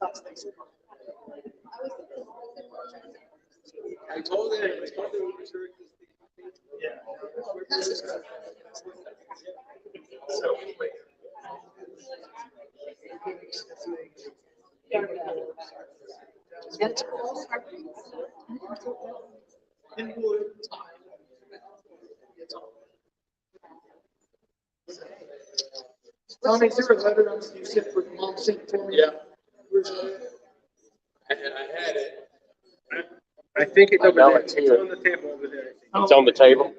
I told her. Yeah. So anyway. Tommy, is there a letter you sent for mom sent to me? Yeah. I had it. I think it's over there. It's on the table over there. It's on the table.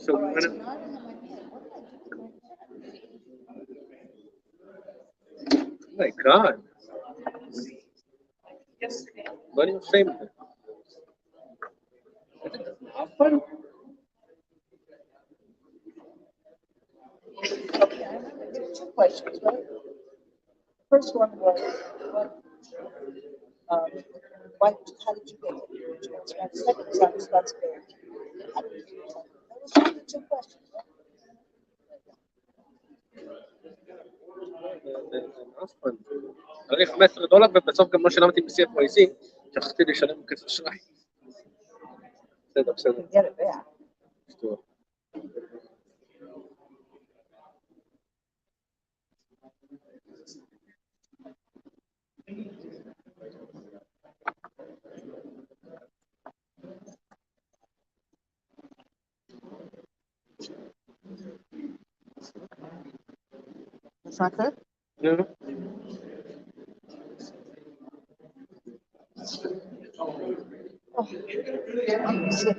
So when it, oh my God. What are you saying? Two questions, right? First one was, um, how did you get the insurance? And the second is on responsibility. How did you do that? Those are the two questions, right? הרי $15 ובסוף גם לא שילמתי מיסים פוליסי, שכחתי לשלם כסף אשראי. בסדר, בסדר. You can get it back. שטויות. It's not good? No. Oh, I'm sick.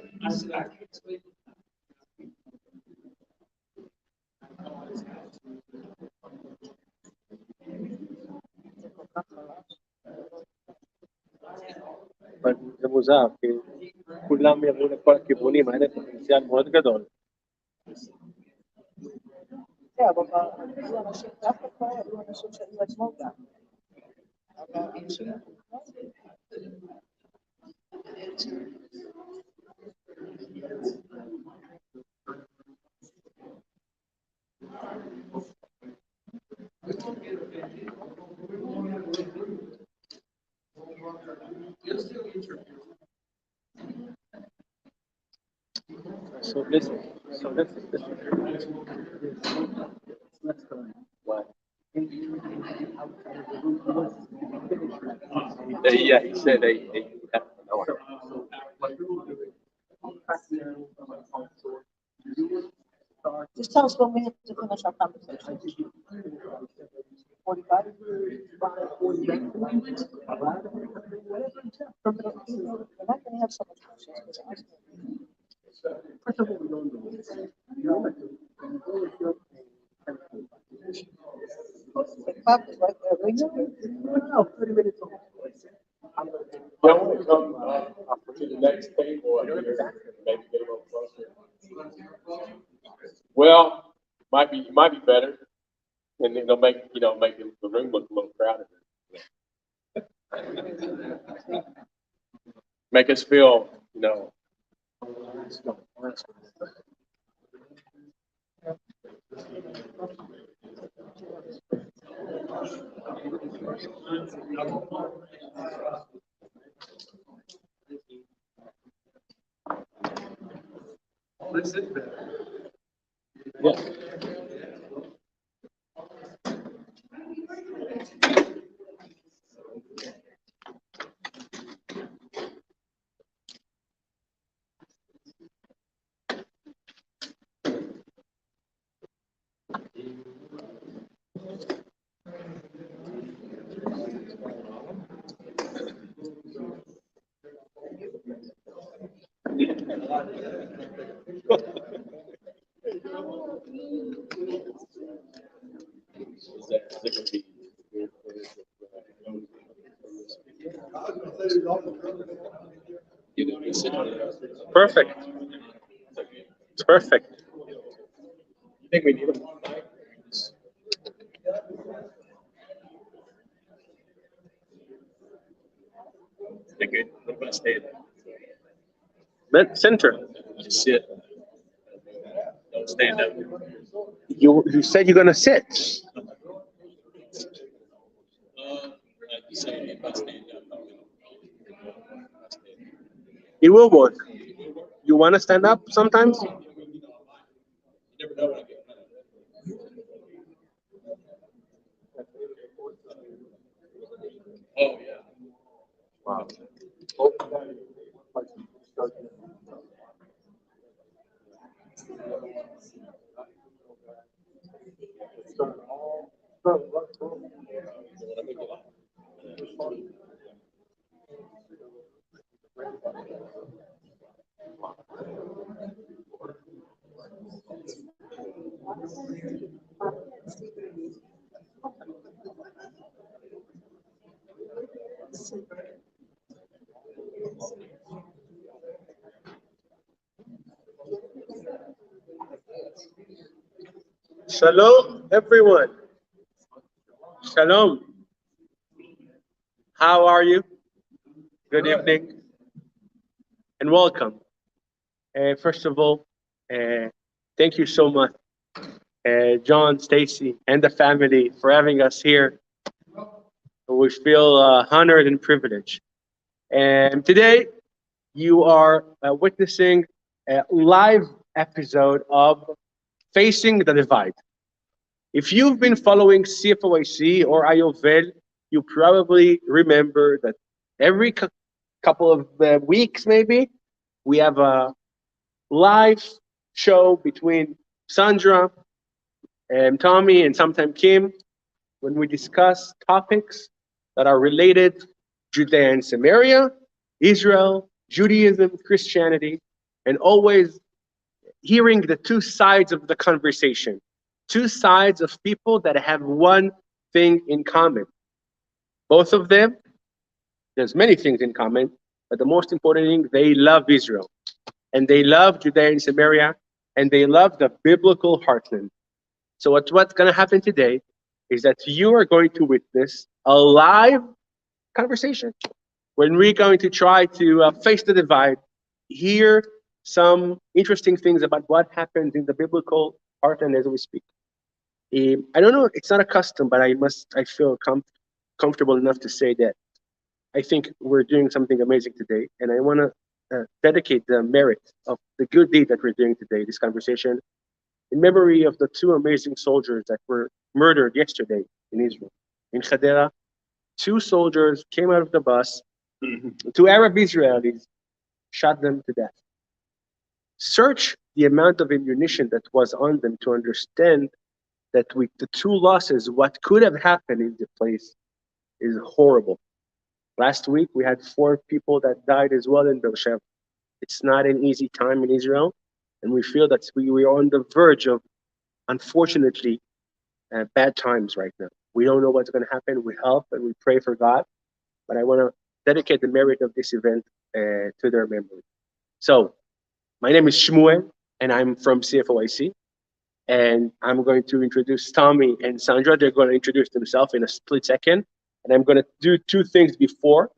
זה מוזר, כי כולם יראו לכל הכיוונים, היה להם פוטנציאל מאוד גדול. כן, אבל היו אנשים ככה פה, היו אנשים שהיו אתמול גם. אבל אנשים... So listen, let's go. What? Yeah, he said they have an hour. Just tell us when we have to finish our conversation. 45? We're not gonna have so much questions. First of all, we don't know. Bob is right there, waiting. No, 30 minutes. You want to come to the next table and maybe get a little closer? Well, might be better, and it'll make make the room look a little crowded. Make us feel, Let's sit there. Yeah. Perfect. It's perfect. You think we need them all night? They're good. What about stay there? Center. Just sit. Don't stand up. You said you're gonna sit. Like you say, if I stand up, It will work. You wanna stand up sometimes? you never know when I get. Oh, yeah. Wow. Shalom, everyone. Shalom. How are you? Good evening and welcome. First of all, thank you so much, John, Stacy, and the family for having us here. We feel honored and privileged. And today, you are witnessing a live episode of Facing the Divide. If you've been following CFOIC or Ayovel, you probably remember that every couple of weeks, maybe, we have a live show between Sandra and Tommy and sometimes Kim when we discuss topics that are related to Judea and Samaria, Israel, Judaism, Christianity, and always hearing the two sides of the conversation, two sides of people that have one thing in common. Both of them, there's many things in common, but the most important thing, they love Israel, and they love Judea and Samaria, and they love the biblical heartland. So what's going to happen today is that you are going to witness a live conversation when we're going to try to face the divide, hear some interesting things about what happens in the biblical heartland as we speak. I don't know, it's not a custom, but I feel comfortable enough to say that I think we're doing something amazing today, and I want to dedicate the merit of the good deed that we're doing today, this conversation, in memory of the two amazing soldiers that were murdered yesterday in Israel. In Hadera, two soldiers came out of the bus, two Arab Israelis shot them to death. Search the amount of ammunition that was on them to understand that with the two losses, what could have happened in the place is horrible. Last week, we had 4 people that died as well in Beersheba. It's not an easy time in Israel, and we feel that we are on the verge of, unfortunately, bad times right now. We don't know what's going to happen. We help and we pray for God, but I want to dedicate the merit of this event to their memory. So, my name is Shmuel, and I'm from CFOIC, and I'm going to introduce Tommy and Sandra. They're going to introduce themselves in a split second, and I'm going to do 2 things before.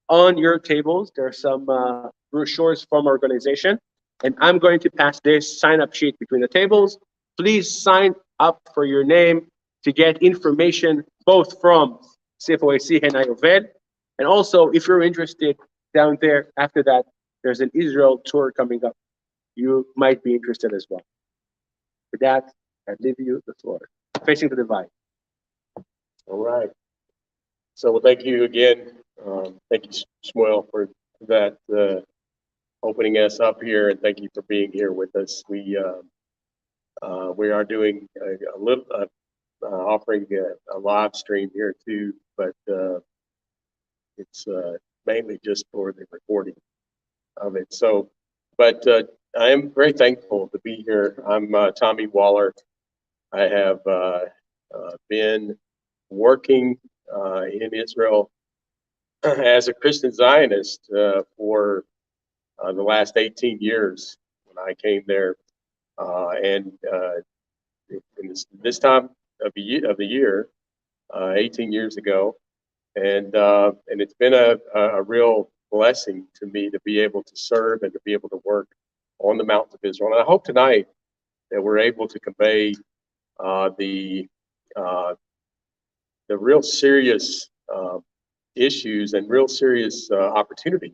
On your tables, there are some brochures from our organization, and I'm going to pass this sign-up sheet between the tables. Please sign up for your name to get information both from CFOIC and Ayovel. And also, if you're interested, down there, after that, there's an Israel tour coming up. You might be interested as well. With that, I leave you the floor. Facing the divide. All right. So thank you again. Thank you, Shmuel, for that opening us up here, and thank you for being here with us. We are doing a little offering a live stream here too, but it's mainly just for the recording of it. So, but I am very thankful to be here. I'm Tommy Waller. I have been working in Israel as a Christian Zionist for the last 18 years when I came there. And in this time of the year, 18 years ago, and it's been a real blessing to me to be able to serve and to be able to work on the mountains of Israel. And I hope tonight that we're able to convey the real serious issues and real serious opportunity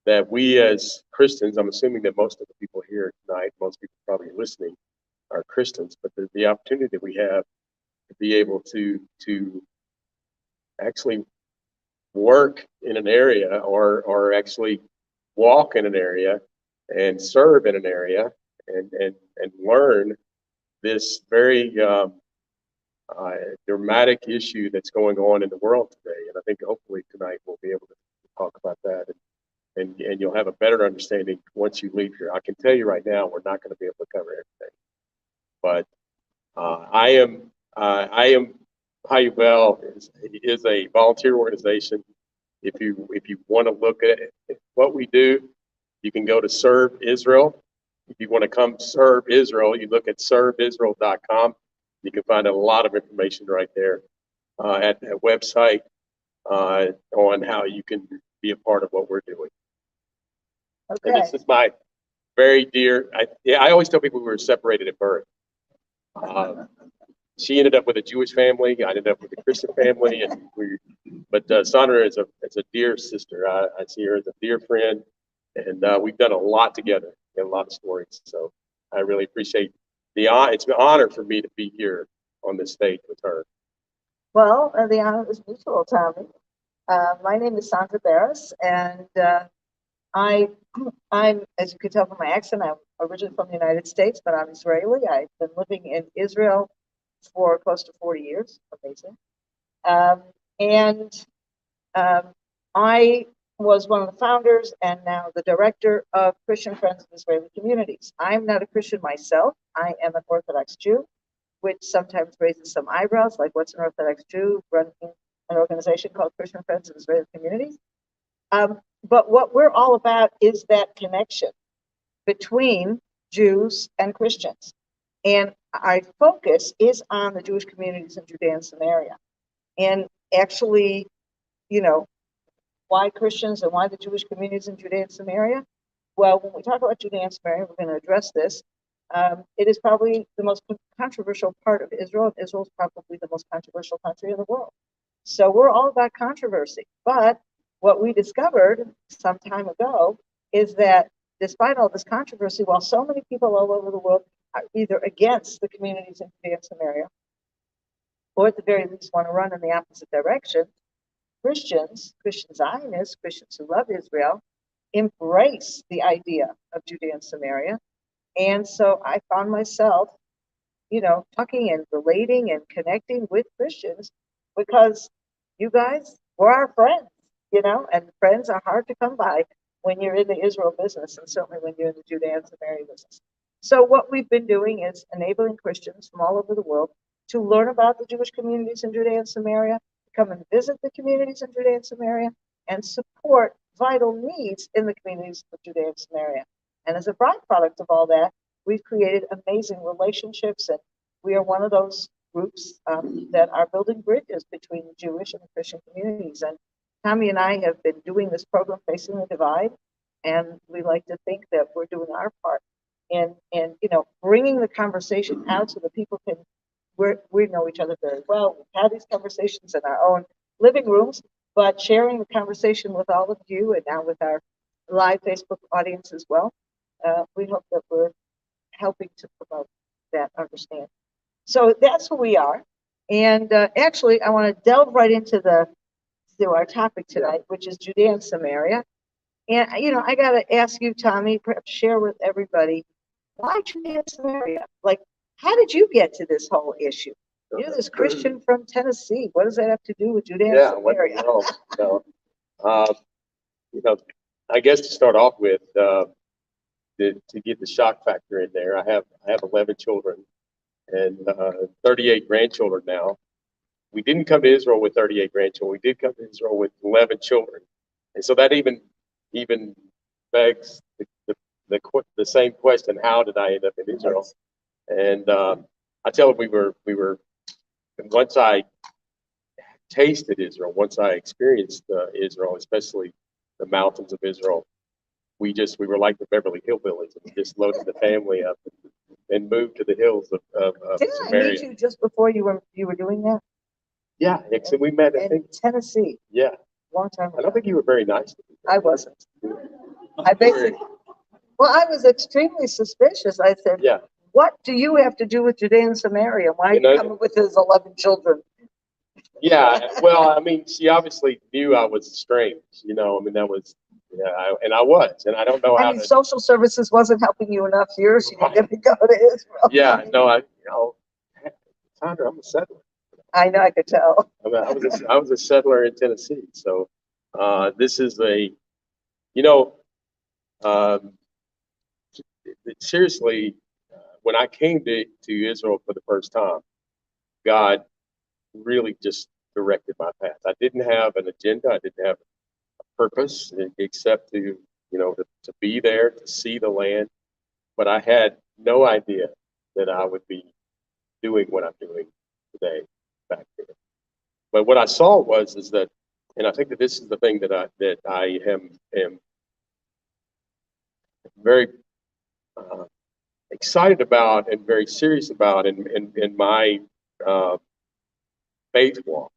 that we as Christians, I'm assuming that most of the people here tonight, most people probably listening are Christians, but the opportunity that we have to be able to actually work in an area or actually walk in an area and serve in an area and learn this very dramatic issue that's going on in the world today. And I think hopefully tonight we'll be able to talk about that and you'll have a better understanding once you leave here. I can tell you right now, we're not going to be able to cover everything, but I am Hayubel is a volunteer organization. If you want to look at what we do, you can go to Serve Israel. If you want to come serve Israel, you look at serveisrael.com. You can find a lot of information right there at that website on how you can be a part of what we're doing. And Okay. this is my very dear. I always tell people we were separated at birth. She ended up with a Jewish family. I ended up with a Christian family, but Sandra is a dear sister. I see her as a dear friend, and we've done a lot together and a lot of stories. So I really appreciate it's an honor for me to be here on this stage with her. Well, the honor is mutual, Tommy. My name is Sandra Barris, and I'm, as you can tell from my accent, I'm originally from the United States, but I'm Israeli. I've been living in Israel for close to 40 years. Amazing. I was one of the founders and now the director of Christian Friends of Israeli Communities. I'm not a Christian myself. I am an Orthodox Jew, which sometimes raises some eyebrows, like what's an Orthodox Jew running an organization called Christian Friends of Israeli Communities. But what we're all about is that connection between Jews and Christians. And our focus is on the Jewish communities in Judea and Samaria. And actually, why Christians and why the Jewish communities in Judea and Samaria? Well, when we talk about Judea and Samaria, we're going to address this. It is probably the most controversial part of Israel. Israel is probably the most controversial country in the world. So we're all about controversy. But what we discovered some time ago is that despite all this controversy, while so many people all over the world are either against the communities in Judea and Samaria, or at the very least want to run in the opposite direction, Christian Zionists, Christians who love Israel, embrace the idea of Judea and Samaria. And so I found myself, talking and relating and connecting with Christians because you guys were our friends, and friends are hard to come by when you're in the Israel business and certainly when you're in the Judea and Samaria business. So what we've been doing is enabling Christians from all over the world to learn about the Jewish communities in Judea and Samaria, come and visit the communities in Judea and Samaria, and support vital needs in the communities of Judea and Samaria. And as a byproduct of all that, we've created amazing relationships, and we are one of those groups that are building bridges between the Jewish and the Christian communities. And Tommy and I have been doing this program, Facing the Divide, and we like to think that we're doing our part in bringing the conversation out so that people can, we know each other very well. We've had these conversations in our own living rooms, but sharing the conversation with all of you and now with our live Facebook audience as well, we hope that we're helping to promote that understanding. So that's who we are. And actually, I want to delve right into our topic tonight, which is Judea and Samaria. And, I got to ask you, Tommy, perhaps share with everybody, why Judea and Samaria? Like, how did you get to this whole issue? You're this Christian from Tennessee. What does that have to do with Judea and Samaria? I guess to start off with, to get the shock factor in there, I have 11 children and 38 grandchildren now. We didn't come to Israel with 38 grandchildren. We did come to Israel with 11 children, and so that even begs the same question: how did I end up in Israel? And I tell them once I tasted Israel, once I experienced Israel, especially the mountains of Israel, we were like the Beverly Hillbillies. We just loaded the family up and moved to the hills of Didn't I Samaria. meet you just before you were doing that? Yeah, so we met, I In think, Tennessee, yeah. long time I ago. don't think you were very nice to me. I wasn't. I basically, well, I was extremely suspicious. I said, Yeah, what do you have to do with Judea and Samaria? Why are You you know- coming with his 11 children? yeah. Well, I mean, she obviously knew I was strange. I mean, that was, and I was, and I don't know I how mean, to. social services wasn't helping you enough here. She needed to go to Israel. Yeah, no, Sandra, I'm a settler. I know, I could tell. I was a settler in Tennessee. So this is um, seriously, when I came to Israel for the first time, God really just directed my path. I didn't have an agenda. I didn't have a purpose except to be there, to see the land. But I had no idea that I would be doing what I'm doing today back then. But what I saw is that, and I think that this is the thing that I am very excited about and very serious about in my uh, faith walk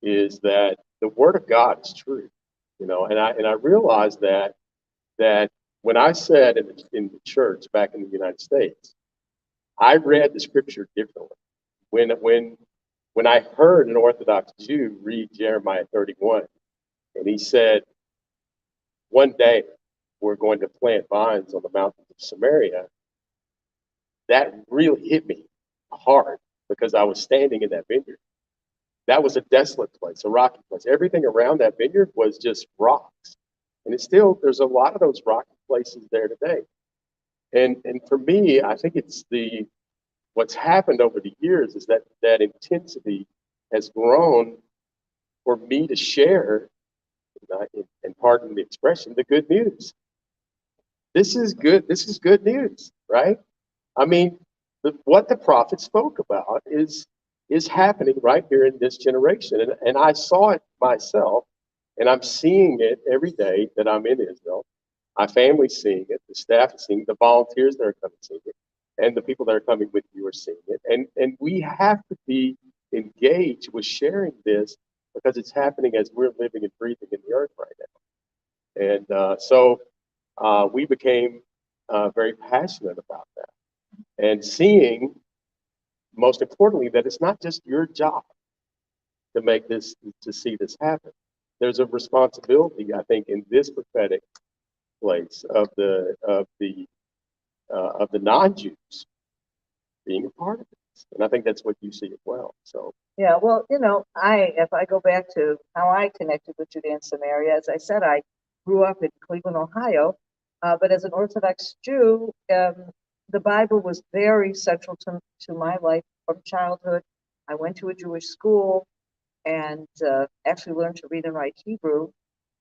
is that the Word of God is true, and I realized that when I said in the church back in the United States, I read the Scripture differently. When I heard an Orthodox Jew read Jeremiah 31, and he said, "One day we're going to plant vines on the mountains of Samaria," that really hit me hard because I was standing in that vineyard. That was a desolate place, a rocky place. Everything around that vineyard was just rocks. And there's a lot of those rocky places there today. And for me, I think what's happened over the years is that intensity has grown for me to share, and pardon the expression, the good news. This is good news, right? I mean, what the prophet spoke about is happening right here in this generation. And I saw it myself, and I'm seeing it every day that I'm in Israel. My family's seeing it, the staff is seeing it, the volunteers that are coming seeing it, and the people that are coming with you are seeing it. And we have to be engaged with sharing this because it's happening as we're living and breathing in the earth right now. And so we became very passionate about that. And seeing, most importantly, that it's not just your job to see this happen. There's a responsibility, I think, in this prophetic place of the non-Jews being a part of this, and I think that's what you see as well. So Yeah, well, if I go back to how I connected with Judea and Samaria, as I said, I grew up in Cleveland, Ohio, but as an Orthodox Jew, the Bible was very central to my life from childhood. I went to a Jewish school and actually learned to read and write Hebrew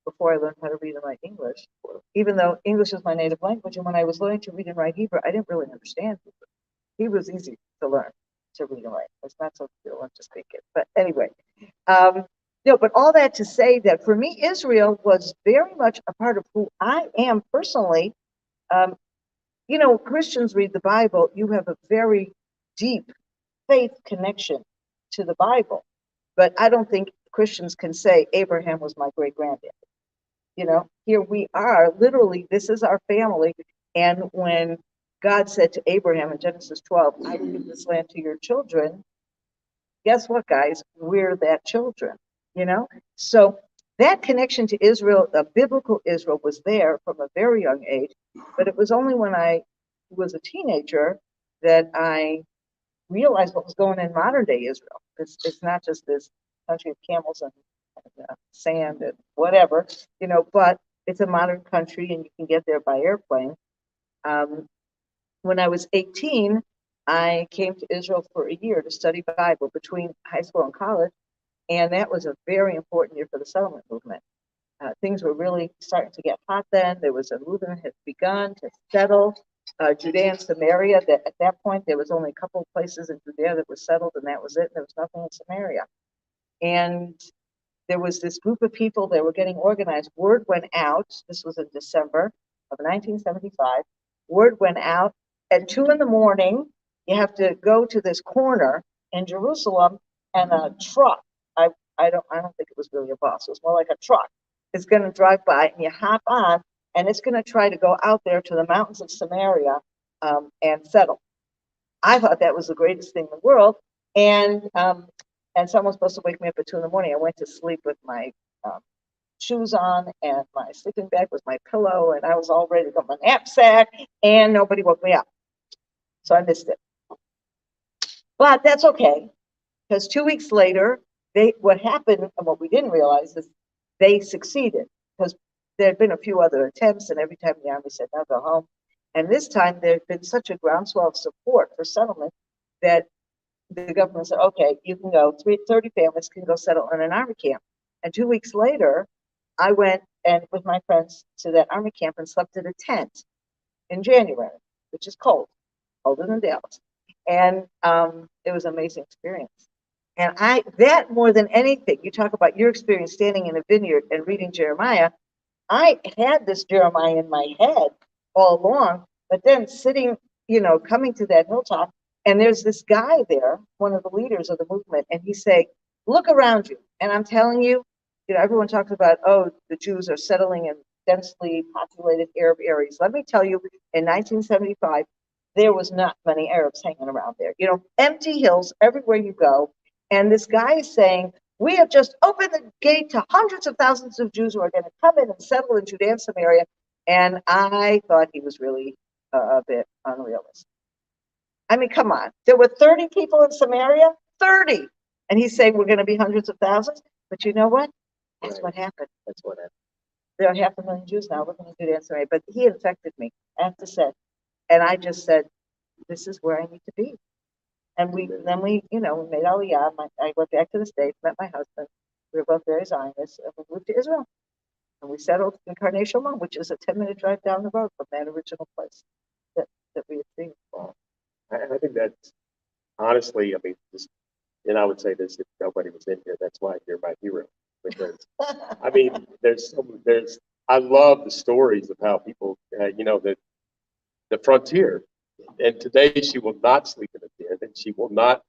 before I learned how to read and write English, even though English is my native language. And when I was learning to read and write Hebrew, I didn't really understand Hebrew. Hebrew was easy to learn to read and write. It's not so difficult to speak it. But anyway, but all that to say that for me, Israel was very much a part of who I am personally. Christians read the Bible, you have a very deep faith connection to the Bible. But I don't think Christians can say Abraham was my great granddad. Here we are, literally, this is our family. And when God said to Abraham in Genesis 12, I will give this land to your children, guess what, guys? We're that children, So that connection to Israel, the biblical Israel, was there from a very young age. But it was only when I was a teenager that I realized what was going on in modern day Israel. It's not just this country of camels and sand and whatever, but it's a modern country and you can get there by airplane. When I was 18, I came to Israel for a year to study Bible between high school and college, and that was a very important year for the settlement movement. Things were really starting to get hot then. There was a movement that had begun to settle Judea and Samaria, that at that point, there was only a couple of places in Judea that was settled, and that was it. And there was nothing in Samaria. And there was this group of people that were getting organized. Word went out, this was in December of 1975. Word went out at 2 a.m. You have to go to this corner in Jerusalem, and a truck, I don't think it was really a bus, it was more like a truck, is going to drive by, and you hop on, and it's going to try to go out there to the mountains of Samaria and settle. I thought that was the greatest thing in the world, and someone was supposed to wake me up at 2 a.m. I went to sleep with my shoes on and my sleeping bag with my pillow, and I was all ready to go my knapsack, and nobody woke me up. So I missed it. But that's okay, because 2 weeks later, what happened, and what we didn't realize is they succeeded, because there had been a few other attempts, and every time the Army said, "Now go home." And this time there had been such a groundswell of support for settlement that the government said, "Okay, you can go. 30 families can go settle in an Army camp." And 2 weeks later, I went and with my friends to that Army camp and slept in a tent in January, which is cold, colder than Dallas. And it was an amazing experience. And that more than anything, you talk about your experience standing in a vineyard and reading Jeremiah. I had this Jeremiah in my head all along, but then sitting, coming to that hilltop, and there's this guy there, one of the leaders of the movement, and he's saying, "Look around you." And I'm telling you, everyone talks about, oh, the Jews are settling in densely populated Arab areas. Let me tell you, in 1975, there was not many Arabs hanging around there. Empty hills everywhere you go. And this guy is saying, "We have just opened the gate to hundreds of thousands of Jews who are going to come in and settle in Judea and Samaria." And I thought he was really a bit unrealistic. I mean, come on. There were 30 people in Samaria, 30. And he's saying we're going to be hundreds of thousands. But you know what? That's Right. what happened. That's what happened. There are 500,000 Jews now living in Judea and Samaria. But he infected me, I have to say. And I just said, this is where I need to be. And we made Aliyah. I went back to the States, met my husband. We were both very Zionists, and we moved to Israel. And we settled in Karnei Shomron, which is a 10-minute drive down the road from that original place that we had seen. Wow. I think that's honestly, and I would say this if nobody was in here, that's why you're my hero. Because I love the stories of how people, the frontier. And today she will not sleep in a tent, and she will not.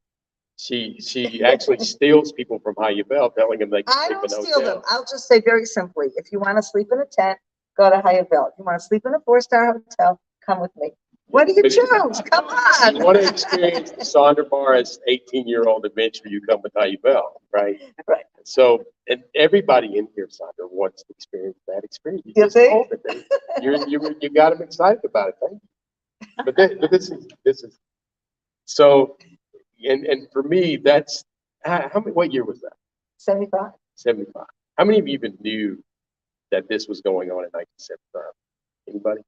She actually steals people from Hayabel, telling them they can I sleep don't in a steal hotel. them. I'll just say very simply, if you want to sleep in a tent, go to Hayabel. If you want to sleep in a 4-star hotel, come with me. What do you choose? Come on. You want to experience the Sonderbar's 18-year-old adventure, you come with Hayabel, right? Right. So, and everybody in here, Sandra, wants to experience that experience. You just think? told it. You got them excited about it, thank you. But this is so, and for me, that's what year was that? 75. 75. How many of you even knew that this was going on in 1975? Anybody?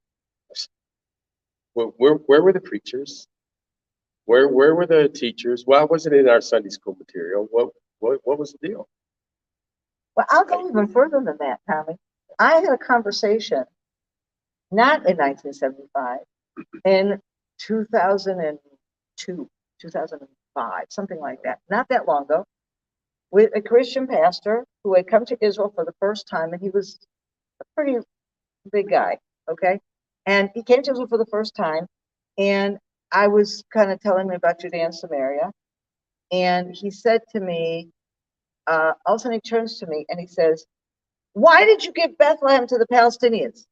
Where were the preachers? Where were the teachers? Why wasn't it in our Sunday school material? What was the deal? Well, I'll go even further than that, Tommy. I had a conversation, not in 1975, in 2002, 2005, something like that, not that long ago, with a Christian pastor who had come to Israel for the first time, and he was a pretty big guy, okay? And he came to Israel for the first time, and I was kind of telling him about Judea and Samaria, and he said to me, all of a sudden he turns to me and he says, "Why did you give Bethlehem to the Palestinians?"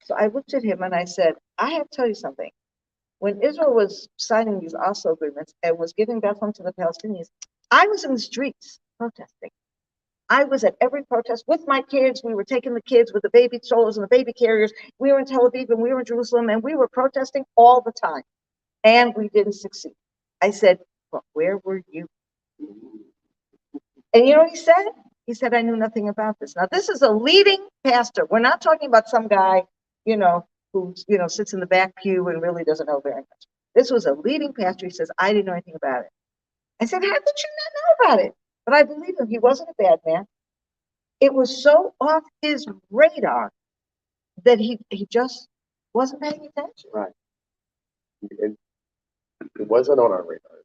So I looked at him and I said, I have to tell you something. When Israel was signing these Oslo agreements and was giving Bethlehem to the Palestinians, I was in the streets protesting. I was at every protest with my kids. We were taking the kids with the baby strollers and the baby carriers. We were in Tel Aviv and we were in Jerusalem, and we were protesting all the time. And we didn't succeed. I said, "But where were you?" And you know what he said? He said, "I knew nothing about this." Now, this is a leading pastor. We're not talking about some guy, who, sits in the back pew and really doesn't know very much. This was a leading pastor. He says, "I didn't know anything about it." I said, "How could you not know about it?" But I believe him. He wasn't a bad man. It was so off his radar that he just wasn't paying attention. Right. And it wasn't on our radar.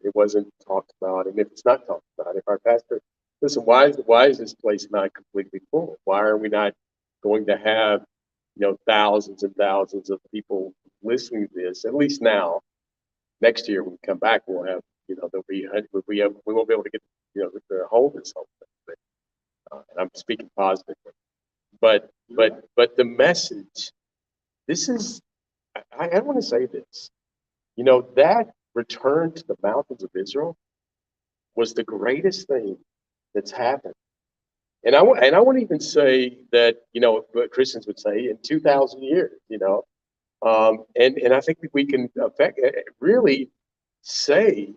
It wasn't talked about. And if it's not talked about, if our pastor, listen, why is this place not completely full? Why are we not going to have, thousands and thousands of people listening to this? At least now, next year when we come back, we'll have, there'll be, we won't be able to get, the hold this whole thing. But and I'm speaking positively. But the message, this is, I want to say this. That return to the mountains of Israel was the greatest thing that's happened. And I want to even say that, what Christians would say in 2,000 years, and I think that we can really say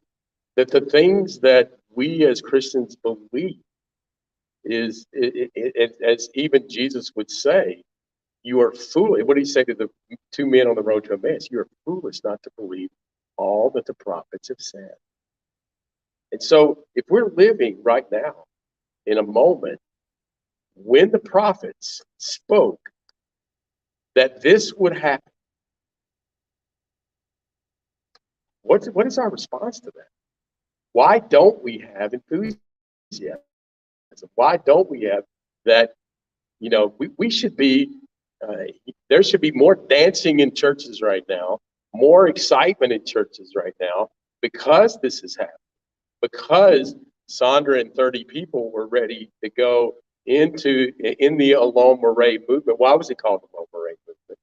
that the things that we as Christians believe is, as even Jesus would say, you are foolish. What did he say to the two men on the road to Emmaus? You are foolish not to believe all that the prophets have said. And so if we're living right now in a moment when the prophets spoke that this would happen, what is our response to that? Why don't we have enthusiasm? Why don't we have that? We should be, there should be more dancing in churches right now, more excitement in churches right now, because this is happening. Because Sandra and 30 people were ready to go in the Alon Moray movement. Why was it called the Alon Moray movement?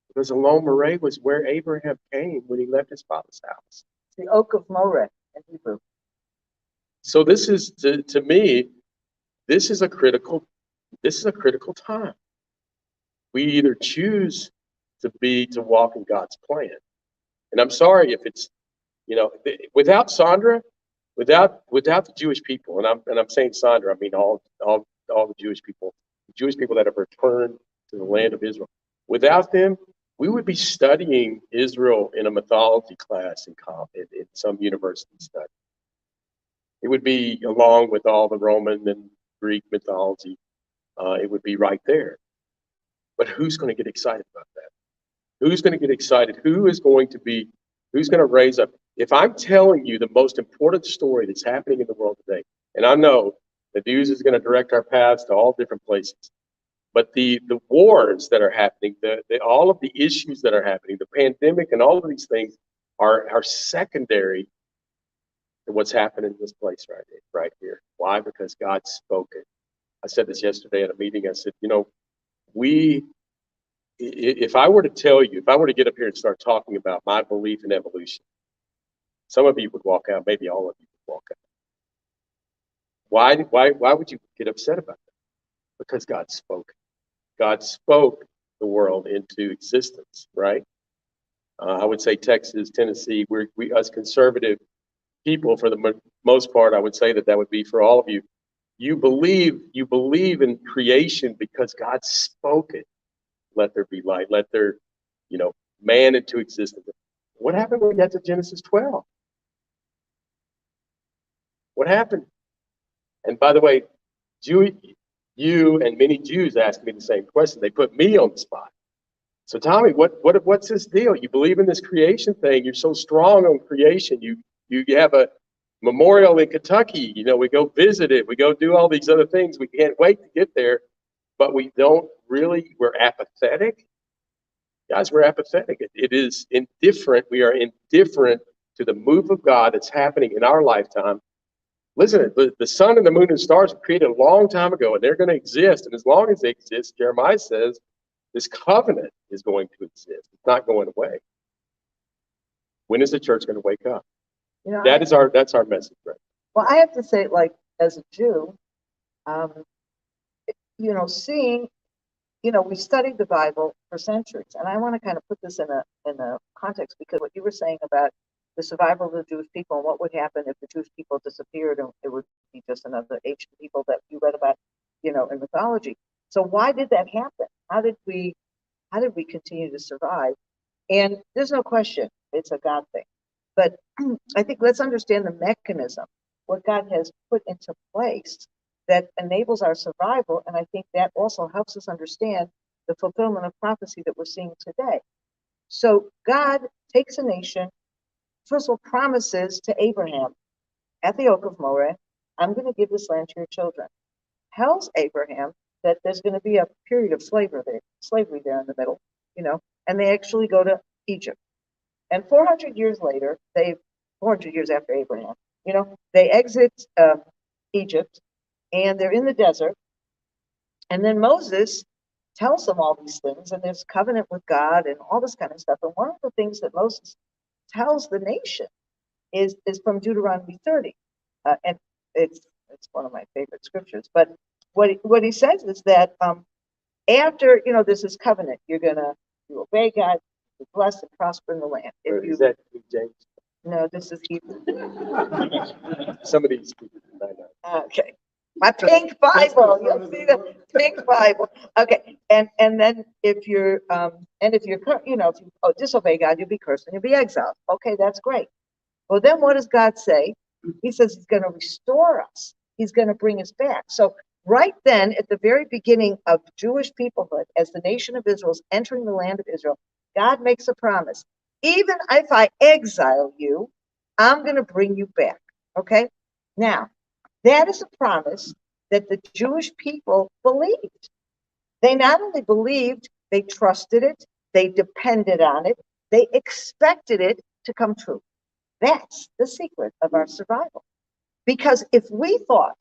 Because Alon Moray was where Abraham came when he left his father's house. The Oak of Moreh in Hebrew. So this is, to me, this is a critical time. We either choose to walk in God's plan. And I'm sorry if it's, without Sandra, without the Jewish people, and I'm saying Sandra, I mean all the Jewish people that have returned to the land of Israel. Without them, we would be studying Israel in a mythology class in some university study. It would be along with all the Roman and Greek mythology. It would be right there. But who's going to get excited about that? Who's going to get excited? Who's going to raise up? If I'm telling you the most important story that's happening in the world today, and I know that Hughes is going to direct our paths to all different places, but the wars that are happening, all of the issues that are happening, the pandemic and all of these things are secondary to what's happening in this place right here. Why? Because God spoke it. I said this yesterday at a meeting. I said, if I were to get up here and start talking about my belief in evolution, some of you would walk out, maybe all of you would walk out. Why would you get upset about that? Because God spoke. God spoke the world into existence, right? I would say Texas, Tennessee, we us conservative people, for the most part, I would say that would be for all of you. You believe in creation because God spoke it. Let there be light. Let there, man into existence. What happened when we got to Genesis 12? What happened? And by the way, you and many Jews asked me the same question. They put me on the spot. So Tommy, what's this deal? You believe in this creation thing. You're so strong on creation. You have a memorial in Kentucky. We go visit it. We go do all these other things. We can't wait to get there, but we're apathetic. Guys, we're apathetic. It is indifferent. We are indifferent to the move of God that's happening in our lifetime. Listen, the sun and the moon and stars were created a long time ago, and they're going to exist. And as long as they exist, Jeremiah says, this covenant is going to exist. It's not going away. When is the church going to wake up? That's our message, right? Well, I have to say, like, as a Jew, seeing, we studied the Bible for centuries, and I want to kind of put this in a context, because what you were saying about the survival of the Jewish people and what would happen if the Jewish people disappeared, and it would be just another ancient people that you read about, in mythology. So why did that happen? How did we continue to survive? And there's no question it's a God thing. But I think let's understand the mechanism, what God has put into place that enables our survival. And I think that also helps us understand the fulfillment of prophecy that we're seeing today. So God takes a nation, first of all, promises to Abraham at the Oak of Moreh, I'm going to give this land to your children. Tells Abraham that there's going to be a period of slavery there in the middle, and they actually go to Egypt. And 400 years later, 400 years after Abraham, they exit Egypt, and they're in the desert. And then Moses tells them all these things, and there's covenant with God and all this kind of stuff. And one of the things that Moses tells the nation is from Deuteronomy 30, and it's one of my favorite scriptures. But what he says is that after this is covenant, you obey God, you bless and prosper in the land. Is that King James? No, this is Hebrew. Some of these people might not. Okay. My pink Bible. You'll see the pink Bible. Okay. And then if you're if you disobey God, you'll be cursed and you'll be exiled. Okay, that's great. Well, then what does God say? He says he's going to restore us. He's going to bring us back. So right then, at the very beginning of Jewish peoplehood, as the nation of Israel is entering the land of Israel, God makes a promise. Even if I exile you, I'm going to bring you back. Okay? Now, that is a promise that the Jewish people believed. They not only believed, they trusted it, they depended on it, they expected it to come true. That's the secret of our survival. Because if we thought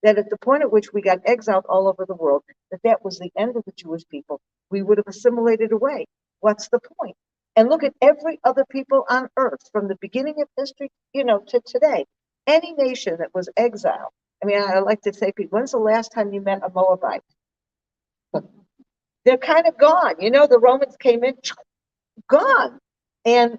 that at the point at which we got exiled all over the world, that was the end of the Jewish people, we would have assimilated away. What's the point? And look at every other people on earth from the beginning of history, to today. Any nation that was exiled. I mean, I like to say, when's the last time you met a Moabite? They're kind of gone. The Romans came in, gone. And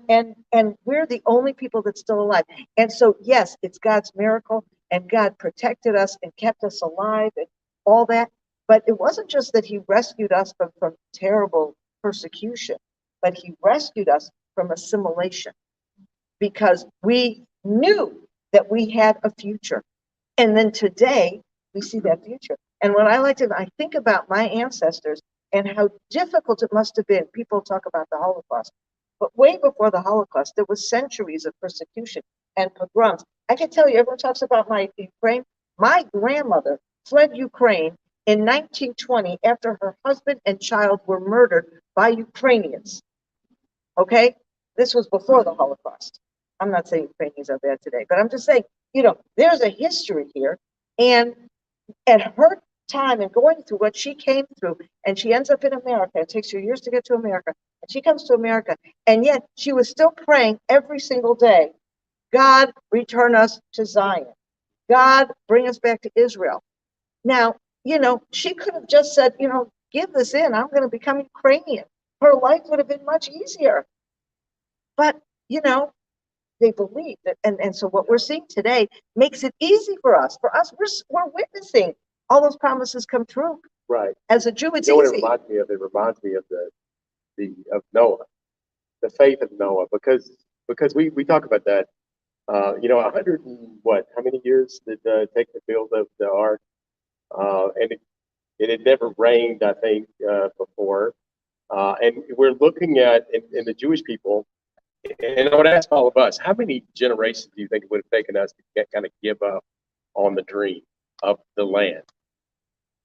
we're the only people that's still alive. And so, yes, it's God's miracle, and God protected us and kept us alive and all that. But it wasn't just that he rescued us from terrible persecution, but he rescued us from assimilation because we knew that we had a future. And then today, we see that future. And what I think about my ancestors and how difficult it must have been. People talk about the Holocaust. But way before the Holocaust, there was centuries of persecution and pogroms. I can tell you, everyone talks about my Ukraine. My grandmother fled Ukraine in 1920 after her husband and child were murdered by Ukrainians. Okay? This was before the Holocaust. I'm not saying Ukrainians are bad today, but I'm just saying, there's a history here. And at her time and going through what she came through, and she ends up in America. It takes her years to get to America. And she comes to America, and yet she was still praying every single day, God, return us to Zion. God, bring us back to Israel. Now, she could have just said, give this in. I'm going to become Ukrainian. Her life would have been much easier. But, they believed it. And so what we're seeing today makes it easy for us. For us, we're witnessing all those promises come true. Right. As a Jew, it's What easy. it reminds me of? It reminds me of of Noah, the faith of Noah, because we talk about that. 100 and what? How many years did it take to build the ark? And it had never rained, I think, before. And we're looking at in the Jewish people, and I would ask all of us, how many generations do you think it would have taken us to kind of give up on the dream of the land?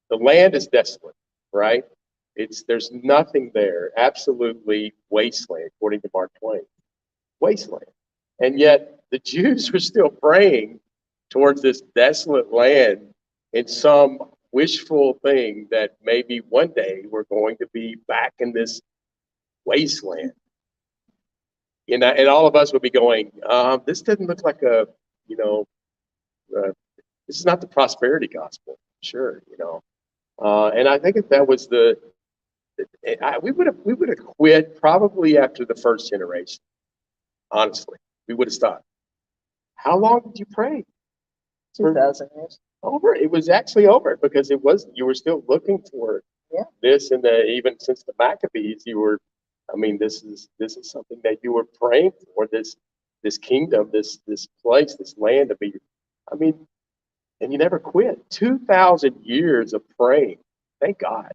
The land is desolate, right? There's nothing there, absolutely wasteland, according to Mark Twain. Wasteland. And yet the Jews were still praying towards this desolate land in some wishful thing that maybe one day we're going to be back in this wasteland. And all of us would be going, this doesn't look like this is not the prosperity gospel, sure, and I think if that was we would have quit probably after the first generation. Honestly, we would have stopped. How long did you pray? 2,000 years. Over. It was actually over because you were still looking for this, and even since the Maccabees, you were. I mean, this is something that you were praying for. This kingdom, this place, this land to be. I mean, and you never quit. 2,000 years of praying. Thank God.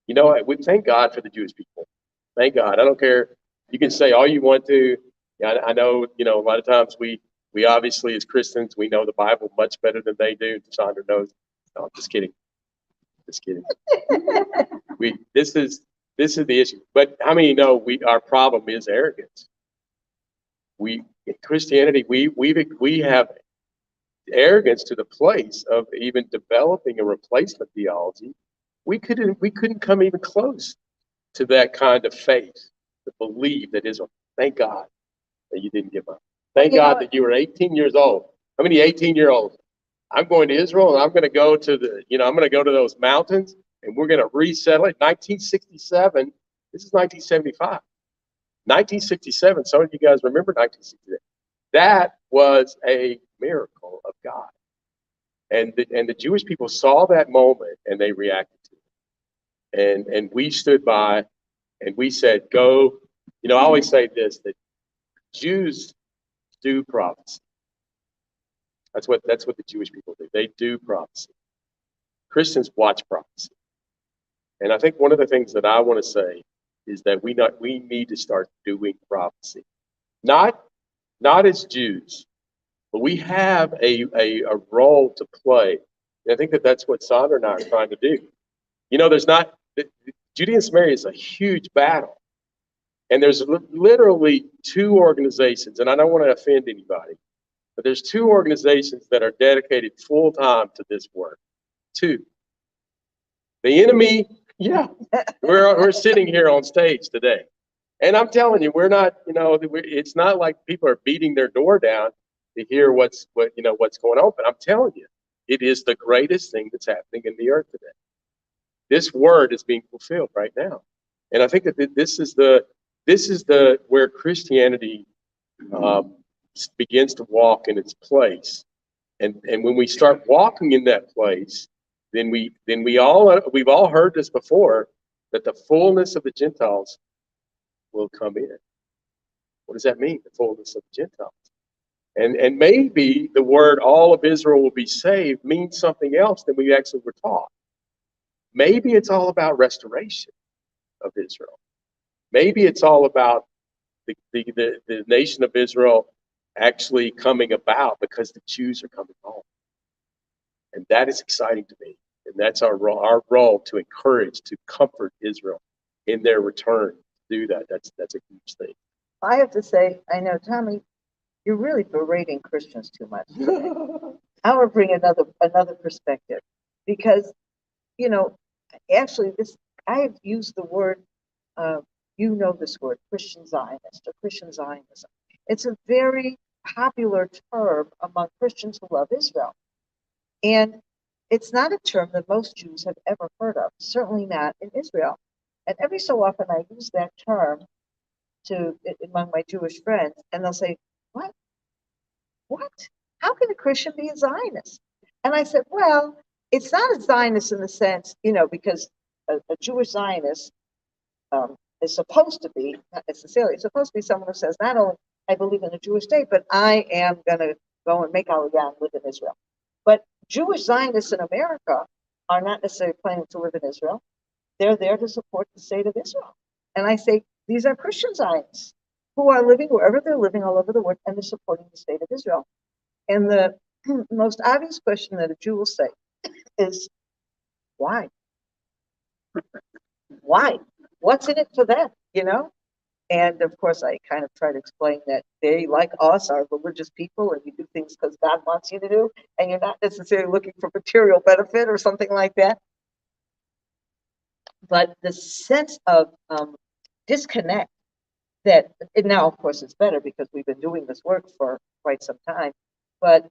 You know what? We thank God for the Jewish people. Thank God. I don't care. You can say all you want to. Yeah, I know, a lot of times we obviously as Christians, we know the Bible much better than they do. Chandra knows. No, I'm just kidding. Just kidding. This is the issue. But how many know our problem is arrogance? In Christianity, we have arrogance to the place of even developing a replacement theology. We couldn't come even close to that kind of faith, to believe that Israel. Thank God that you didn't give up. Thank God that you were 18 years old. How many 18-year-olds? I'm going to Israel and I'm going to go to I'm going to go to those mountains and we're going to resettle it. 1967. This is 1975. 1967. Some of you guys remember 1967. That was a miracle of God. And the Jewish people saw that moment and they reacted to it. And we stood by and we said, go. I always say this, that Jews do prophecy. That's what the Jewish people do. They do prophecy. Christians watch prophecy. And I think one of the things that I want to say is that we need to start doing prophecy. Not as Jews, but we have a role to play. And I think that's what Sandra and I are trying to do. Judea and Samaria is a huge battle. And there's literally two organizations, and I don't want to offend anybody, but there's two organizations that are dedicated full time to this work. Two. The enemy, we're sitting here on stage today. And I'm telling you, we're not, it's not like people are beating their door down to hear what's going on. But I'm telling you, it is the greatest thing that's happening in the earth today. This word is being fulfilled right now. And I think that this is where Christianity begins to walk in its place. And when we start walking in that place, then we've all heard this before, that the fullness of the Gentiles will come in. What does that mean, the fullness of the Gentiles? And maybe the word all of Israel will be saved means something else than we actually were taught. Maybe it's all about restoration of Israel. Maybe it's all about the nation of Israel actually coming about because the Jews are coming home. And that is exciting to me. And that's our role to encourage, to comfort Israel in their return. To do that. That's a huge thing. I have to say, I know, Tommy, you're really berating Christians too much. I will bring another perspective, because, actually I have used the word, this word, Christian Zionist or Christian Zionism. It's a very popular term among Christians who love Israel. And it's not a term that most Jews have ever heard of, certainly not in Israel. And every so often I use that term among my Jewish friends, and they'll say, what? How can a Christian be a Zionist? And I said, well, it's not a Zionist in the sense, because a Jewish Zionist is supposed to be, not necessarily, it's supposed to be someone who says, not only I believe in a Jewish state, but I am going to go and make Aliyah and live in Israel. But Jewish Zionists in America are not necessarily planning to live in Israel. They're there to support the state of Israel. And I say, these are Christian Zionists who are living wherever they're living all over the world, and they're supporting the state of Israel. And the most obvious question that a Jew will say is, why? Why? What's in it for them, And of course, I kind of try to explain that they, like us, are religious people, and you do things because God wants you to do, and you're not necessarily looking for material benefit or something like that. But the sense of disconnect that, and now of course it's better because we've been doing this work for quite some time, but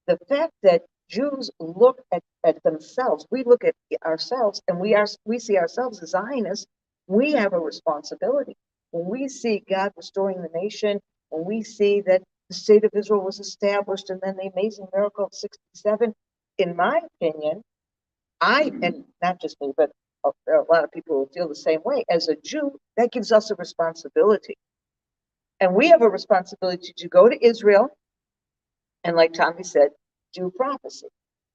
the fact that Jews look at themselves, we look at ourselves, and we see ourselves as Zionists, we have a responsibility. When we see God restoring the nation, when we see that the state of Israel was established, and then the amazing miracle of 67, in my opinion, and not just me, but there are a lot of people who feel the same way, as a Jew, that gives us a responsibility. And we have a responsibility to go to Israel, and like Tommy said, do prophecy.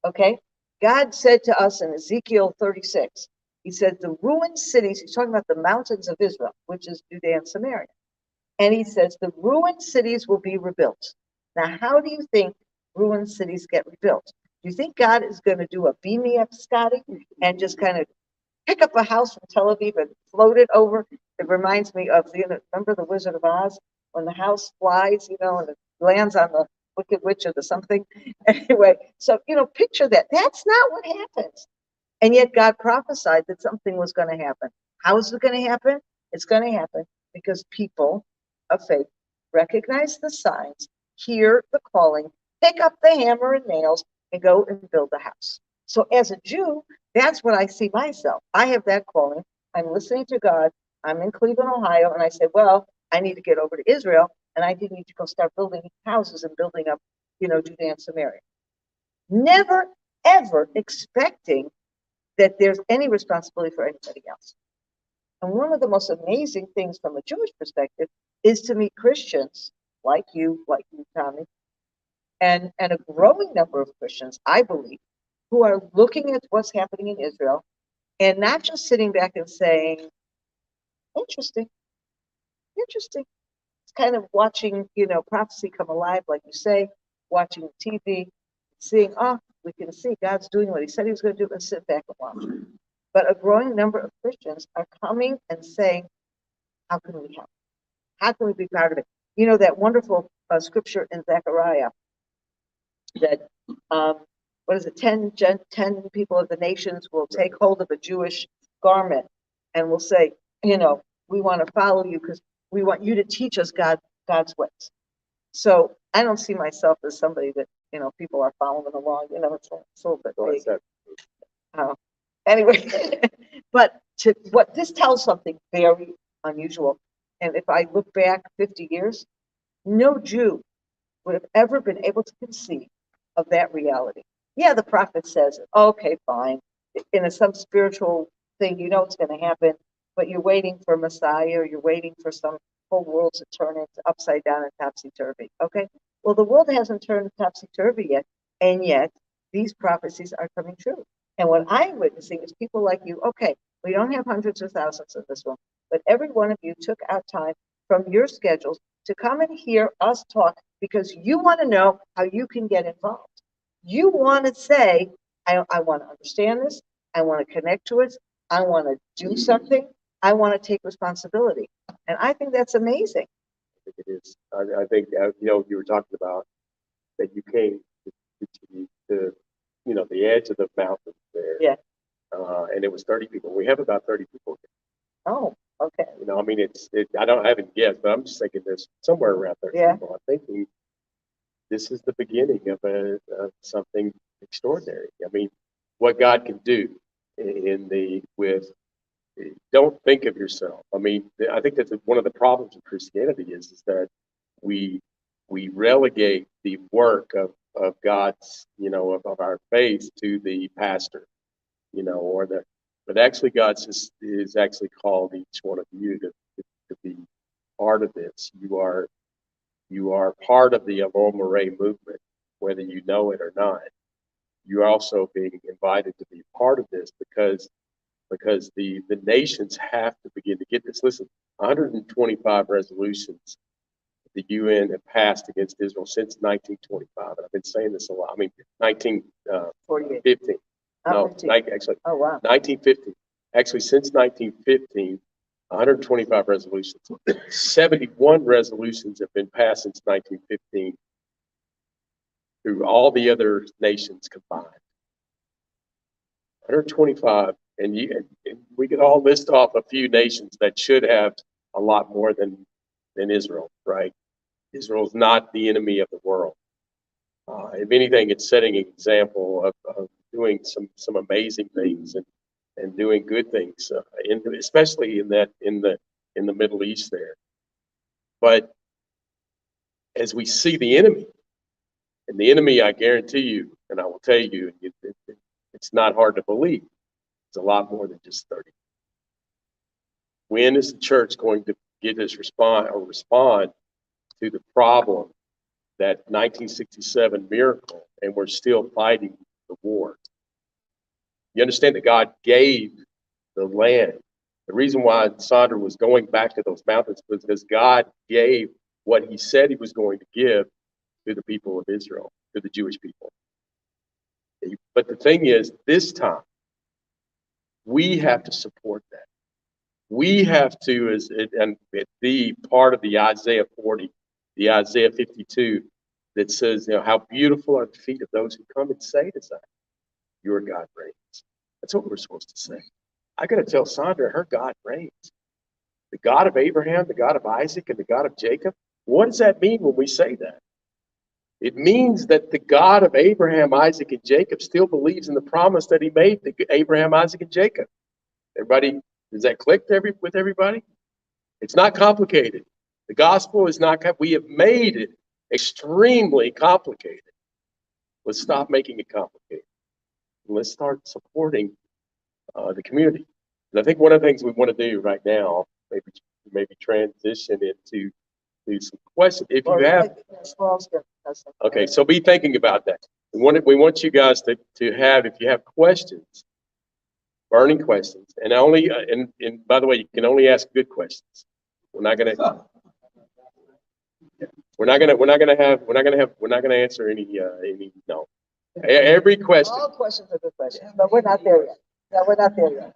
Okay? God said to us in Ezekiel 36, He said the ruined cities, he's talking about the mountains of Israel, which is Judea and Samaria. And he says the ruined cities will be rebuilt. Now, how do you think ruined cities get rebuilt? Do you think God is going to do a beam me up, Scotty, and just kind of pick up a house from Tel Aviv and float it over? It reminds me of, remember the Wizard of Oz? When the house flies, and it lands on the Wicked Witch or the something. Anyway, so, picture that. That's not what happens. And yet God prophesied that something was going to happen. How is it going to happen? It's going to happen because people of faith recognize the signs, hear the calling, pick up the hammer and nails, and go and build a house. So as a Jew, that's what I see myself. I have that calling. I'm listening to God. I'm in Cleveland, Ohio, and I said, well, I need to get over to Israel, and I need to go start building houses and building up, Judea and Samaria. Never, ever expecting that there's any responsibility for anybody else. And one of the most amazing things from a Jewish perspective is to meet Christians like you, Tommy, and a growing number of Christians, I believe, who are looking at what's happening in Israel and not just sitting back and saying, interesting. It's kind of watching, prophecy come alive, like you say, watching TV, seeing, we can see God's doing what he said he was going to do, and sit back and watch. But a growing number of Christians are coming and saying, how can we help? How can we be part of it? That wonderful scripture in Zechariah that, 10 people of the nations will take hold of a Jewish garment and will say, we want to follow you because we want you to teach us God's ways. So I don't see myself as somebody that, people are following along. It's a little bit vague. Anyway, but what this tells something very unusual. And if I look back 50 years, no Jew would have ever been able to conceive of that reality. Yeah, the prophet says, okay, fine. In some spiritual thing, it's going to happen, but you're waiting for Messiah, or you're waiting for some whole world to turn into upside down and topsy-turvy. Okay? Well, the world hasn't turned topsy-turvy yet, and yet these prophecies are coming true. And what I'm witnessing is people like you, okay, we don't have hundreds or thousands of this one, but every one of you took out time from your schedules to come and hear us talk because you want to know how you can get involved. You want to say, I want to understand this. I want to connect to it. I want to do something. I want to take responsibility. And I think that's amazing. I think it is. I think, you were talking about that you came to the edge of the mountain there. Yeah. And it was 30 people. We have about 30 people here. Oh, okay. I haven't guessed, but I'm just thinking there's somewhere around 30 people. I'm thinking this is the beginning of something extraordinary. I mean, what God can do don't think of yourself. I mean, I think that's one of the problems of Christianity is that we relegate the work of God's, of our faith to the pastor, but actually God is actually called each one of you to be part of this. You are part of the Avon Moray movement, whether you know it or not. You're also being invited to be part of this because the nations have to begin to get this. Listen, 125 resolutions the UN have passed against Israel since 1925. And I've been saying this a lot. I mean, 1915. No, actually, oh, wow. 1915. Actually, since 1915, 125 resolutions. 71 resolutions have been passed since 1915 through all the other nations combined. 125, and we could all list off a few nations that should have a lot more than Israel, right? Israel's not the enemy of the world. If anything, it's setting an example of doing some amazing things and doing good things, especially in the Middle East there. But as we see the enemy, and the enemy, I guarantee you, and I will tell you, it's not hard to believe. It's a lot more than just 30. When is the church going to get this respond to the problem, that 1967 miracle, and we're still fighting the war? You understand that God gave the land. The reason why Sandra was going back to those mountains was because God gave what he said he was going to give to the people of Israel, to the Jewish people. But the thing is, this time, we have to support that. We have to, and be part of the Isaiah 40, the Isaiah 52, that says, how beautiful are the feet of those who come and say to Zion, your God reigns. That's what we're supposed to say. I got to tell Sandra, her God reigns. The God of Abraham, the God of Isaac, and the God of Jacob. What does that mean when we say that? It means that the God of Abraham, Isaac, and Jacob still believes in the promise that he made to Abraham, Isaac, and Jacob. Everybody, does that click with everybody? It's not complicated. The gospel is not, we have made it extremely complicated. Let's stop making it complicated. Let's start supporting the community. And I think one of the things we want to do right now, maybe transition into some questions. If you have, okay, so be thinking about that. We want you guys to have, if you have questions, burning questions, and only and by the way, you can only ask good questions. We're not gonna answer any no. Every question. All questions are good questions, but we're not there yet. No, we're not there yet.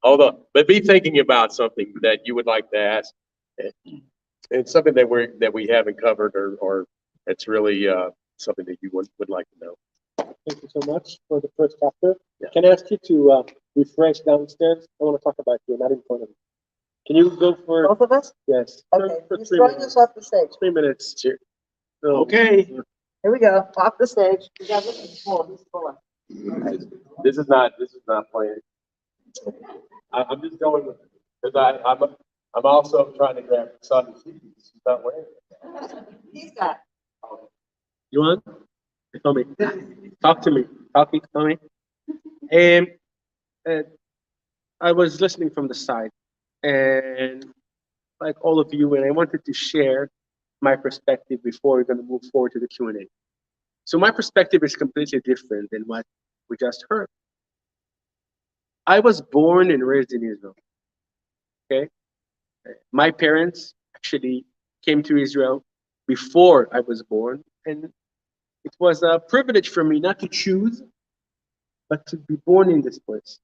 Hold on, but be thinking about something that you would like to ask, and something that we haven't covered, or it's really something that you would like to know. Thank you so much for the first chapter. Yeah. Can I ask you to refresh downstairs? I want to talk about you, not in front of you. Can you go for? Both of us? Yes. Okay, For he's 3 throwing minutes. us off the stage. 3 minutes. Sure. Okay. Here we go, off the stage. You got looking for, he's full. This is not playing. I'm just going with it because I'm also trying to grab Sonny's shoes. She's not wearing it. He's got. You want? Tell me. Talk to me. Tell me. And I was listening from the side, and like all of you, and I wanted to share my perspective before we're going to move forward to the Q&A. So my perspective is completely different than what we just heard. I was born and raised in Israel. Okay, my parents actually came to Israel before I was born, and it was a privilege for me not to choose, but to be born in this place.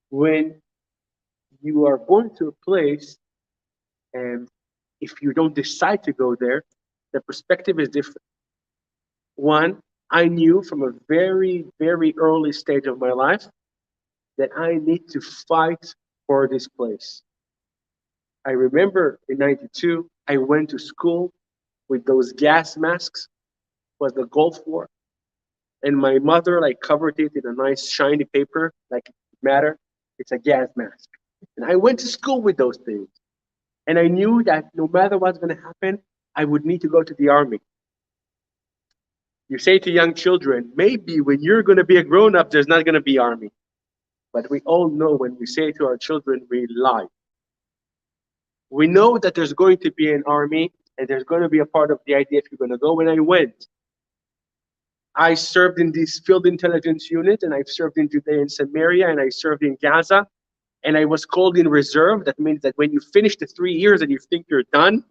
When you are born to a place, and if you don't decide to go there, the perspective is different. One, I knew from a very, very early stage of my life that I need to fight for this place. I remember in '92, I went to school with those gas masks, was the Gulf War. And my mother covered it in a nice shiny paper, like it matter. It's a gas mask. And I went to school with those things. And I knew that no matter what's going to happen, I would need to go to the army. You say to young children, maybe when you're going to be a grown-up, there's not going to be army. But we all know when we say to our children, we lie. We know that there's going to be an army, and there's going to be a part of the IDF you're going to go. When I went, I served in this field intelligence unit, and I've served in Judea and Samaria, and I served in Gaza, and I was called in reserve. That means that when you finish the 3 years and you think you're done,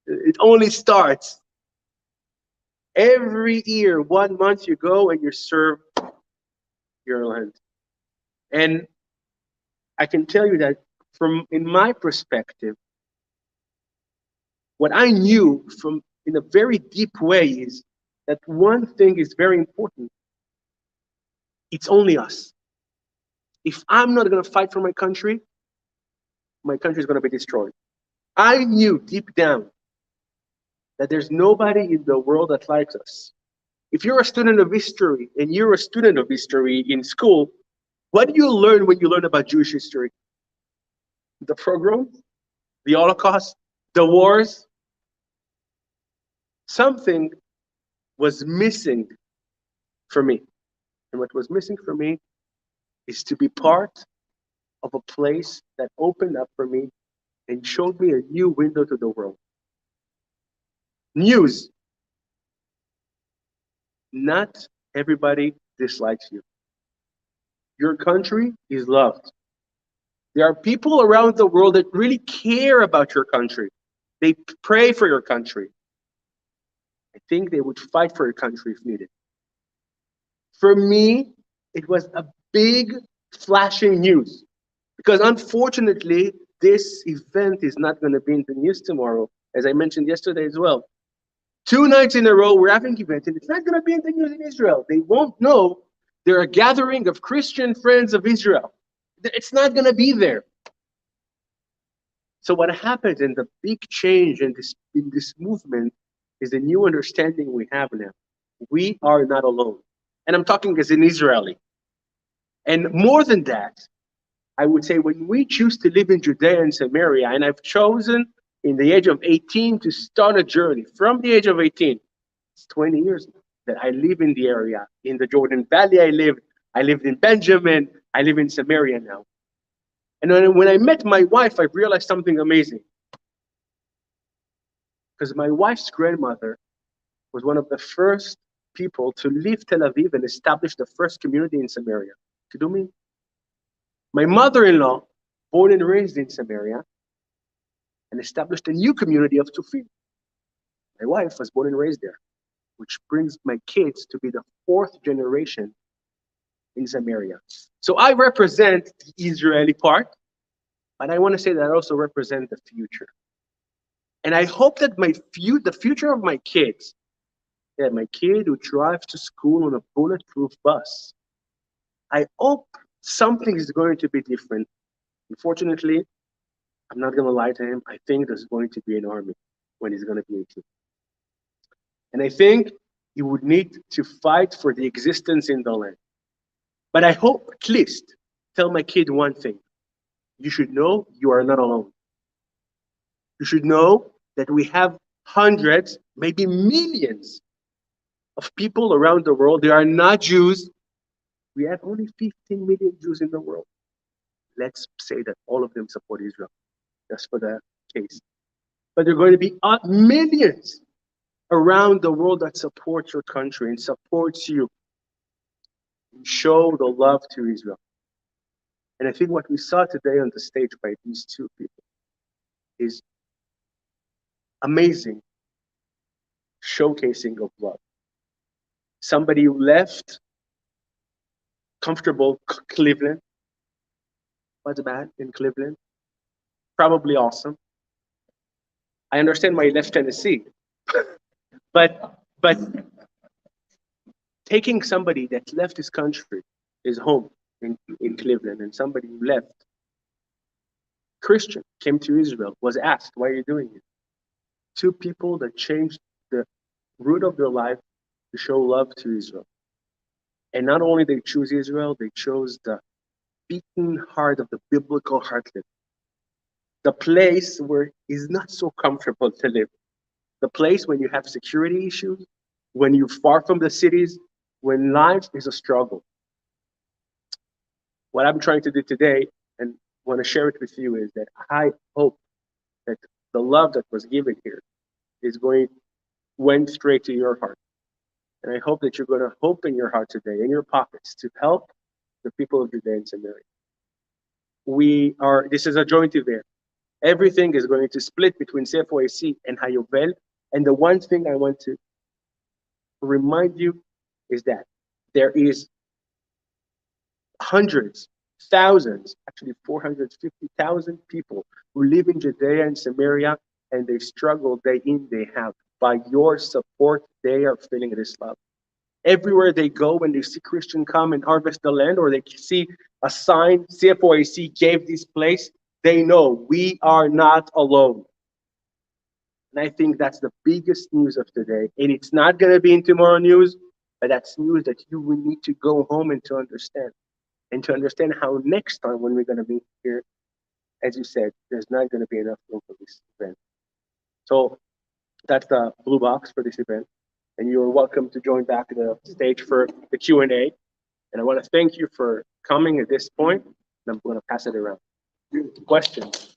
it only starts. Every year, 1 month, you go and you serve your land. And I can tell you that in my perspective, what I knew in a very deep way is that one thing is very important. It's only us. If I'm not going to fight for my country is going to be destroyed. I knew deep down that there's nobody in the world that likes us. If you're a student of history and you're a student of history in school, what do you learn when you learn about Jewish history? The pogroms, the Holocaust, the wars. Something was missing for me. And what was missing for me is to be part of a place that opened up for me and showed me a new window to the world. News. Not everybody dislikes you. your country is loved. There are people around the world that really care about your country. They pray for your country. I think they would fight for your country if needed. For me, it was a big flashing news because unfortunately, this event is not going to be in the news tomorrow, as I mentioned yesterday as well. 2 nights in a row, we're having events, and it's not going to be in the news in Israel. They won't know they're a gathering of Christian friends of Israel. It's not going to be there. So what happens in the big change in this movement is a new understanding we have now. We are not alone. And I'm talking as an Israeli. And more than that, I would say when we choose to live in Judea and Samaria, and I've chosen in the age of 18 to start a journey from the age of 18, it's 20 years now that I live in the area. In the Jordan Valley I lived in Benjamin, I live in Samaria now. And when I met my wife, I realized something amazing. Because my wife's grandmother was one of the first people to leave Tel Aviv and establish the first community in Samaria. Kidumi. My mother-in-law, born and raised in Samaria, and established a new community of Tufim. My wife was born and raised there, which brings my kids to be the 4th generation in Samaria. So I represent the Israeli part, but I want to say that I also represent the future. And I hope that the future of my kids, that my kid who drives to school on a bulletproof bus, I hope something is going to be different. Unfortunately, I'm not going to lie to him. I think there's going to be an army when he's going to be 18. And I think he would need to fight for the existence in the land. But I hope at least tell my kid one thing. You should know you are not alone. You should know that we have hundreds, maybe millions of people around the world. They are not Jews. We have only 15 million Jews in the world. Let's say that all of them support Israel, just for the case. But there are going to be millions around the world that support your country and supports you. Show the love to Israel. And I think what we saw today on the stage by these two people is amazing showcasing of love. Somebody who left comfortable Cleveland. What's bad in Cleveland? Probably awesome. I understand why he left Tennessee. but taking somebody that left his country, his home in Cleveland, and somebody who left Christian, came to Israel, was asked, why are you doing it? Two people that changed the root of their life to show love to Israel. And not only they choose Israel, they chose the beaten heart of the biblical heartland. The place where it's not so comfortable to live. The place when you have security issues, when you're far from the cities, when life is a struggle. What I'm trying to do today, and want to share it with you, is that I hope that the love that was given here went straight to your heart. And I hope that you're going to open your heart today, in your pockets, to help the people of Judea and Samaria. This is a joint event. Everything is going to split between CFOAC and Hayovel. And the one thing I want to remind you is that there is hundreds, thousands, actually 450,000 people who live in Judea and Samaria, and they struggle day in, day out. By your support, they are feeling this love. Everywhere they go, when they see Christian come and harvest the land, or they see a sign, CFOAC gave this place, they know we are not alone. And I think that's the biggest news of today. And it's not going to be in tomorrow news, but that's news that you will need to go home and to understand. And to understand how next time when we're going to meet here, as you said, there's not going to be enough room for this event. So that's the blue box for this event. And you're welcome to join back the stage for the Q&A. And I want to thank you for coming at this point. And I'm going to pass it around. Questions?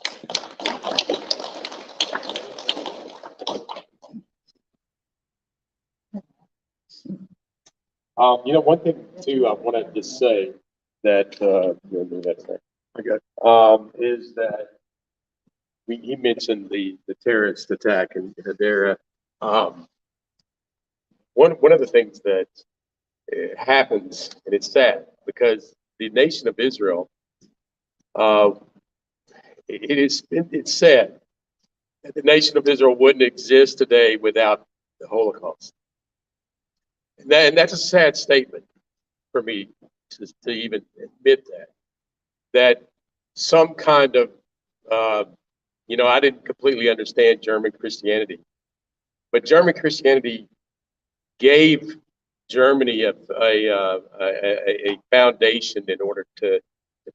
One thing too, I wanted to say that, you'll do that there. Okay. Is that he mentioned the terrorist attack in Hadera. One of the things that happens, and it's sad because the nation of Israel, it's sad that the nation of Israel wouldn't exist today without the Holocaust. And that's a sad statement for me to even admit that some kind of, I didn't completely understand German Christianity, but German Christianity gave Germany a foundation in order to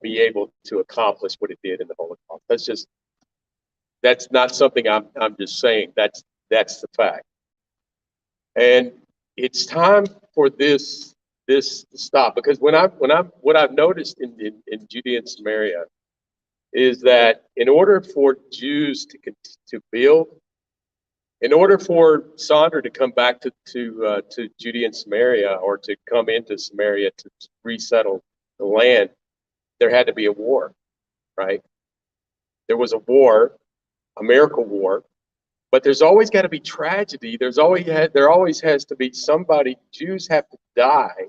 be able to accomplish what it did in the Holocaust. That's not something I'm just saying. That's the fact. And it's time for this to stop, because what I've noticed in Judea and Samaria is that in order for Jews to build, in order for Sonder to come back to Judea and Samaria, or to come into Samaria to resettle the land, there had to be a war, right? There was a war, a miracle war, but there's always got to be tragedy. There always has to be somebody. Jews have to die,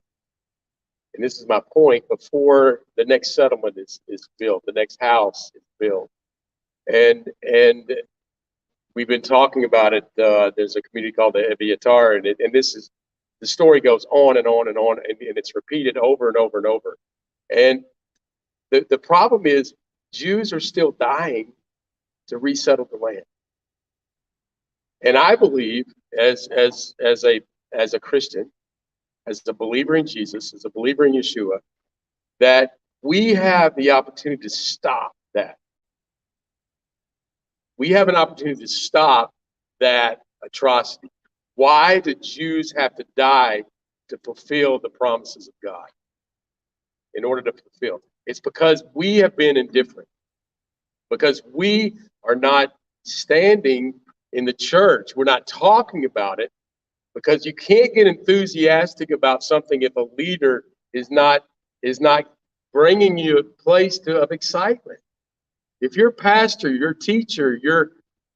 and this is my point, before the next settlement is built, the next house is built. And we've been talking about it. There's a community called the Eviatar, and this is, the story goes on and on and on, and it's repeated over and over and over. And the problem is Jews are still dying to resettle the land. And I believe, as a Christian, as a believer in Jesus, as a believer in Yeshua, that we have the opportunity to stop that. We have an opportunity to stop that atrocity. Why do Jews have to die to fulfill the promises of God? In order to fulfill, it's because we have been indifferent, because we are not standing in the church. We're not talking about it, because you can't get enthusiastic about something if a leader is not bringing you a place of excitement. If your pastor, your teacher,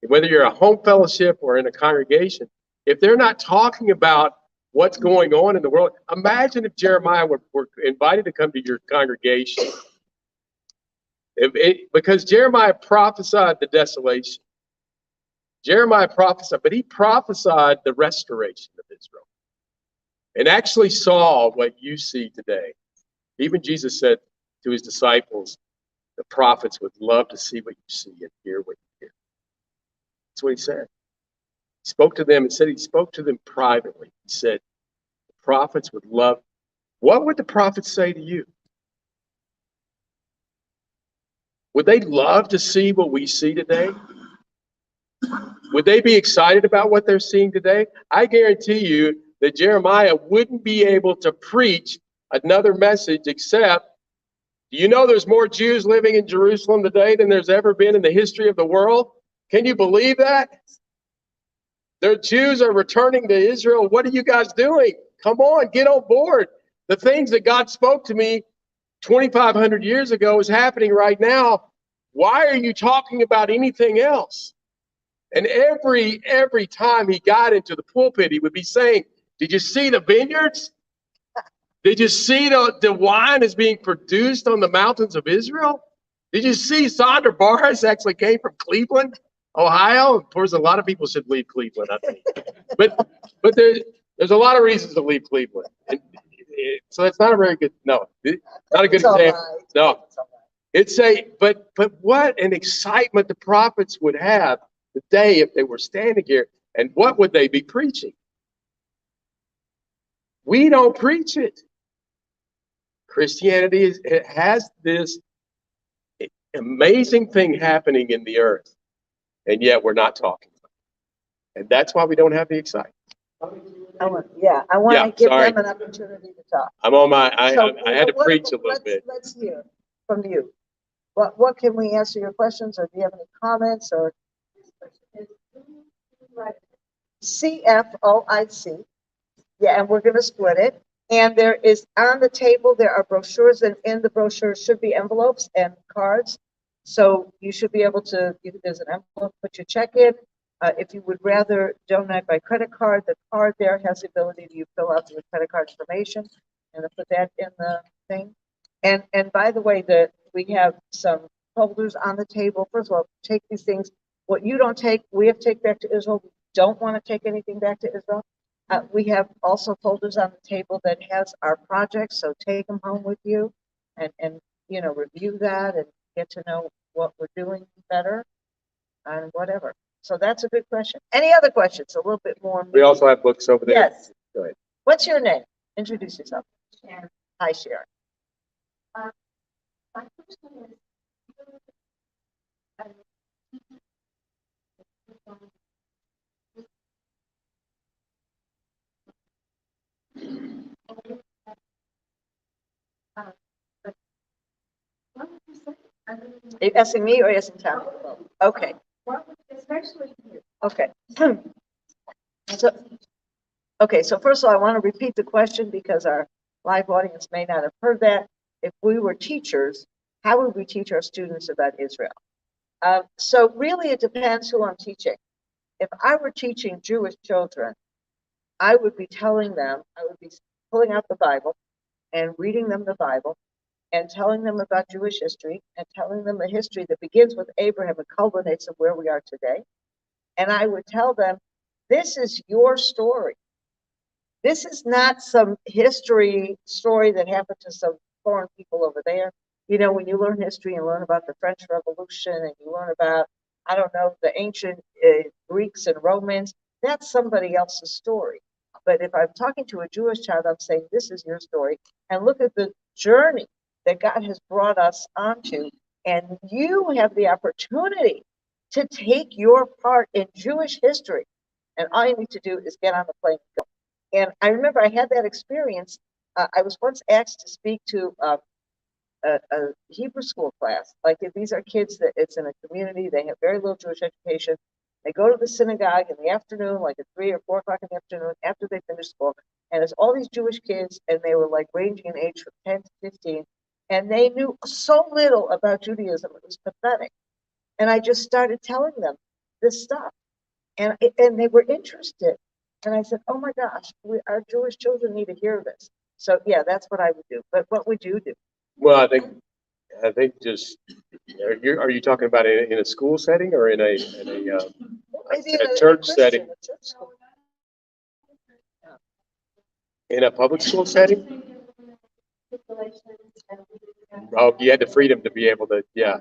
whether you're a home fellowship or in a congregation, if they're not talking about what's going on in the world, imagine if Jeremiah were invited to come to your congregation. Because Jeremiah prophesied the desolation. Jeremiah prophesied, but he prophesied the restoration of Israel, and actually saw what you see today. Even Jesus said to his disciples, the prophets would love to see what you see and hear what you hear. That's what he said. He spoke to them and said he spoke to them privately. He said, the prophets would love. What would the prophets say to you? Would they love to see what we see today? Would they be excited about what they're seeing today? I guarantee you that Jeremiah wouldn't be able to preach another message except, do you know there's more Jews living in Jerusalem today than there's ever been in the history of the world? Can you believe that? Their Jews are returning to Israel. What are you guys doing? Come on, get on board. The things that God spoke to me 2,500 years ago is happening right now. Why are you talking about anything else? And every time he got into the pulpit, he would be saying, did you see the vineyards? Did you see the wine is being produced on the mountains of Israel? Did you see Sonder Boris actually came from Cleveland, Ohio? Of course, a lot of people should leave Cleveland, I think. But there's a lot of reasons to leave Cleveland. And so it's not a very good, not a good example. No. But what an excitement the prophets would have today if they were standing here, and what would they be preaching? We don't preach it. Christianity has this amazing thing happening in the earth, and yet we're not talking about it. And that's why we don't have the excitement. I want to give them an opportunity to talk. I'm on my, So I had to preach a little bit. Let's hear from you. What can we answer your questions, or do you have any comments, or? CFOIC. Yeah, and we're going to split it. And there is on the table, there are brochures, and in the brochures should be envelopes and cards. So you should be able to, there's an envelope, put your check in. If you would rather donate by credit card, the card there has the ability to fill out your credit card information and put that in the thing. And by the way, we have some folders on the table. First of all, take these things. What you don't take, we have to take back to Israel. We don't want to take anything back to Israel. We have also folders on the table that has our projects, so take them home with you and review that and get to know what we're doing better and whatever. So that's a good question. Any other questions? A little bit more. We also have books over there. Yes. Go ahead. What's your name? Introduce yourself. Sharon. Hi, Sharon. My question is, what would you say? Are you asking me or asking Tom? Okay. What would, especially you? Okay. So first of all, I want to repeat the question because our live audience may not have heard that. If we were teachers, how would we teach our students about Israel? So really it depends who I'm teaching. If I were teaching Jewish children, I would be telling them, I would be pulling out the Bible and reading them the Bible and telling them about Jewish history and telling them the history that begins with Abraham and culminates in where we are today. And I would tell them, this is your story. This is not some history story that happened to some foreign people over there. You know, when you learn history and learn about the French Revolution and you learn about, I don't know, the ancient Greeks and Romans, that's somebody else's story. But if I'm talking to a Jewish child, I'm saying, this is your story. And look at the journey that God has brought us onto. And you have the opportunity to take your part in Jewish history. And all you need to do is get on the plane and go. And I remember I had that experience. I was once asked to speak to a Hebrew school class. Like, if these are kids that it's in a community, they have very little Jewish education. They go to the synagogue in the afternoon, like at 3 or 4 o'clock in the afternoon, after they finish school. And it's all these Jewish kids, and they were like ranging in age from 10 to 15. And they knew so little about Judaism, it was pathetic. And I just started telling them this stuff. And they were interested. And I said, oh my gosh, our Jewish children need to hear this. So yeah, that's what I would do. But what would you do? Well, I think just, are you talking about in a school setting or in a Maybe in a church setting? a church school. In a public school setting? Oh, you had the freedom to be able to, yeah.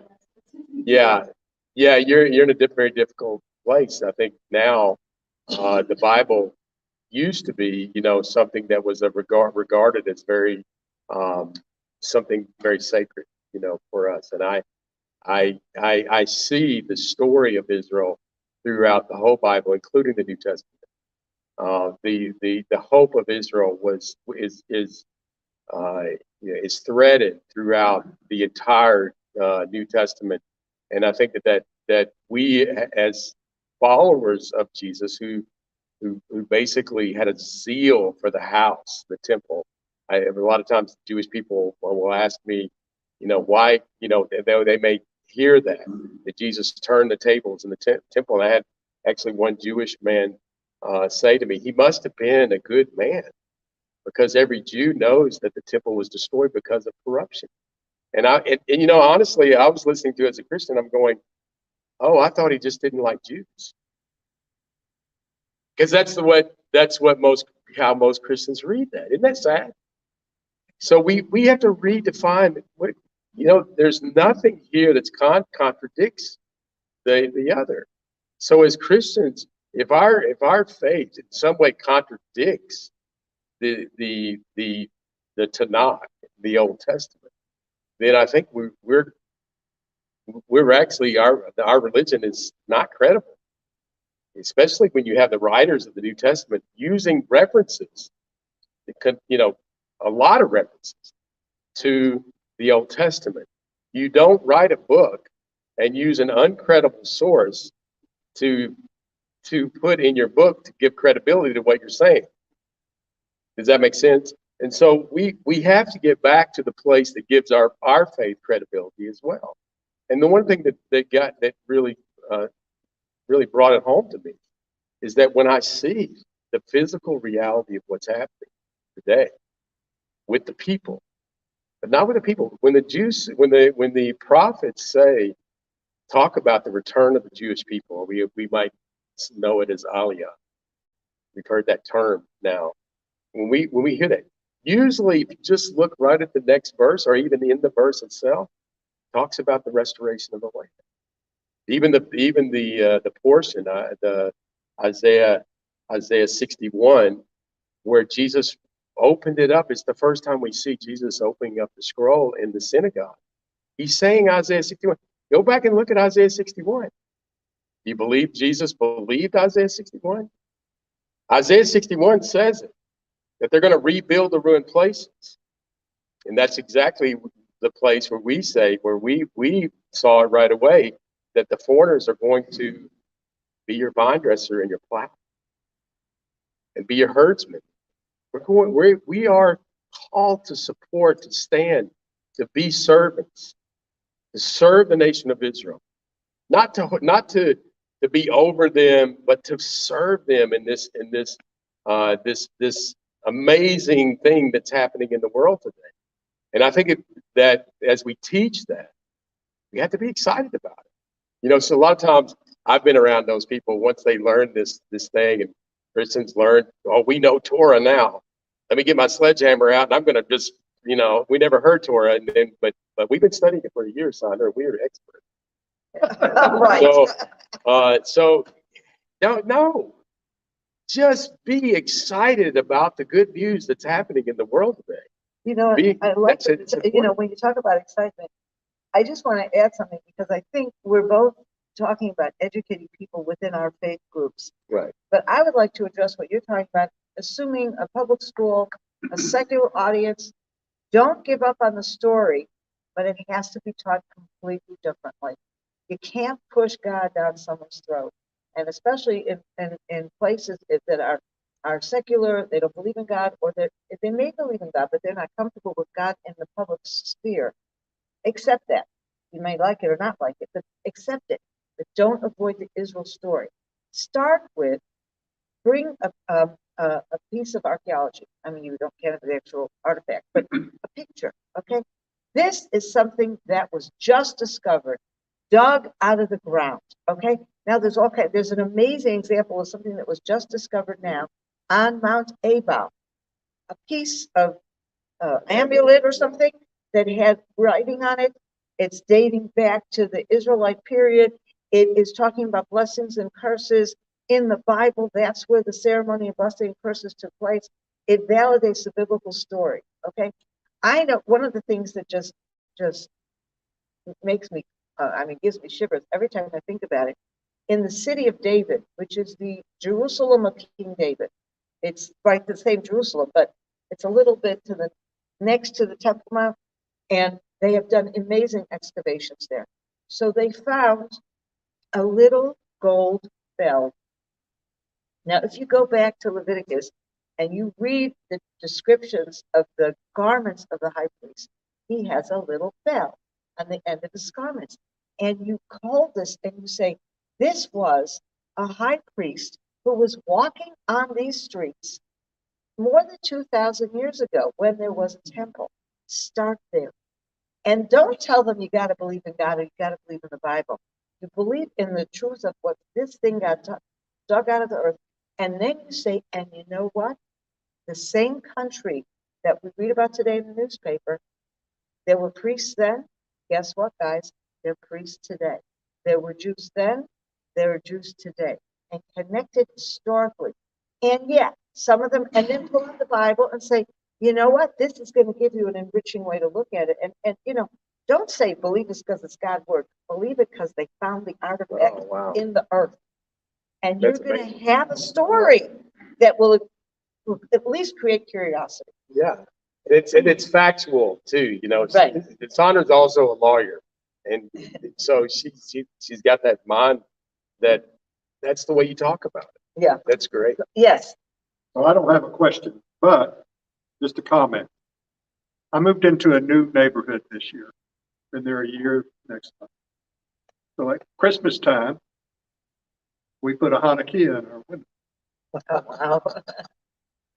You're in a very difficult place. I think now the Bible used to be, something that was regarded as very something very sacred, for us. And I see the story of Israel throughout the whole Bible, including the New Testament. The hope of Israel is threaded throughout the entire New Testament. And I think that we, as followers of Jesus, who basically had a zeal for the house, the temple. A lot of times Jewish people will ask me, why, they may hear that Jesus turned the tables in the temple. And I had actually one Jewish man say to me, he must have been a good man, because every Jew knows that the temple was destroyed because of corruption. And honestly, I was listening to it as a Christian. I'm going, oh, I thought he just didn't like Jews. Because that's how most Christians read that. Isn't that sad? So we have to redefine what, there's nothing here that's contradicts the other. So as Christians, if our faith in some way contradicts the Tanakh, the Old Testament, then I think we're actually, our religion is not credible. Especially when you have the writers of the New Testament using references, a lot of references to the Old Testament. You don't write a book and use an uncredible source to put in your book to give credibility to what you're saying. Does that make sense? And so we have to get back to the place that gives our faith credibility as well. And the one thing that really really brought it home to me is that when I see the physical reality of what's happening today with the people, but not with the people, when the prophets talk about the return of the Jewish people, we might know it as Aliyah. We've heard that term now. When we hear that, usually if you just look right at the next verse or even in the verse itself, it talks about the restoration of the land. Even the portion, the Isaiah 61, where Jesus opened it up. It's the first time we see Jesus opening up the scroll in the synagogue. He's saying Isaiah 61. Go back and look at Isaiah 61. Do you believe Jesus believed Isaiah 61? Isaiah 61 says it, that they're going to rebuild the ruined places. And that's exactly the place where we saw it right away, that the foreigners are going to be your vine dresser and your plow and be your herdsman. We are called to support, to stand, to be servants, to serve the nation of Israel, not to be over them, but to serve them in this amazing thing that's happening in the world today. And I think that as we teach that, we have to be excited about it. You know, so a lot of times I've been around those people once they learn this thing, and Christians learn, oh, we know Torah now. Let me get my sledgehammer out, and I'm going to just, we never heard Torah, and then, but we've been studying it for years, Sandra. We're experts. Right. So no, just be excited about the good news that's happening in the world today. I like it. When you talk about excitement, I just want to add something, because I think we're both talking about educating people within our faith groups. Right. But I would like to address what you're talking about, assuming a public school, a secular audience. Don't give up on the story, but it has to be taught completely differently. You can't push God down someone's throat. And especially in places that are secular, they don't believe in God, or they may believe in God, but they're not comfortable with God in the public sphere. Accept that. You may like it or not like it, but accept it. But don't avoid the Israel story. Start with, bring a piece of archaeology. I mean, you can't have the actual artifact, but a picture, okay? This is something that was just discovered, dug out of the ground, okay? Now there's an amazing example of something that was just discovered now on Mount Ebal, a piece of amulet or something that had writing on it. It's dating back to the Israelite period. It is talking about blessings and curses. In the Bible, that's where the ceremony of blessing and curses took place. It validates the biblical story, okay? I know one of the things that just makes me, gives me shivers every time I think about it. In the city of David, which is the Jerusalem of King David, it's like the same Jerusalem, but it's a little bit next to the Temple Mount, and they have done amazing excavations there. So they found a little gold bell. Now, if you go back to Leviticus and you read the descriptions of the garments of the high priest, he has a little bell on the end of his garments. And you call this and you say, this was a high priest who was walking on these streets more than 2,000 years ago when there was a temple. Start there. And don't tell them you got to believe in God or you got to believe in the Bible. You believe in the truth of what this thing got dug out of the earth. And then you say, and you know what? The same country that we read about today in the newspaper, there were priests then. Guess what, guys? They're priests today. There were Jews then. There are Jews today. And connected historically. And yet, some of them, and then pull out the Bible and say, you know what? This is going to give you an enriching way to look at it. And don't say believe this because it's God's word. Believe it because they found the artifact in the earth. And you're going to have a story that will at least create curiosity. Yeah. It's factual too, Right. Sandra's also a lawyer. And so she's got that mind that's the way you talk about it. Yeah. That's great. Yes. Well, I don't have a question, but just a comment. I moved into a new neighborhood this year. Been there a year next month. So at Christmas time, we put a Hanukkah in our window. Oh, wow.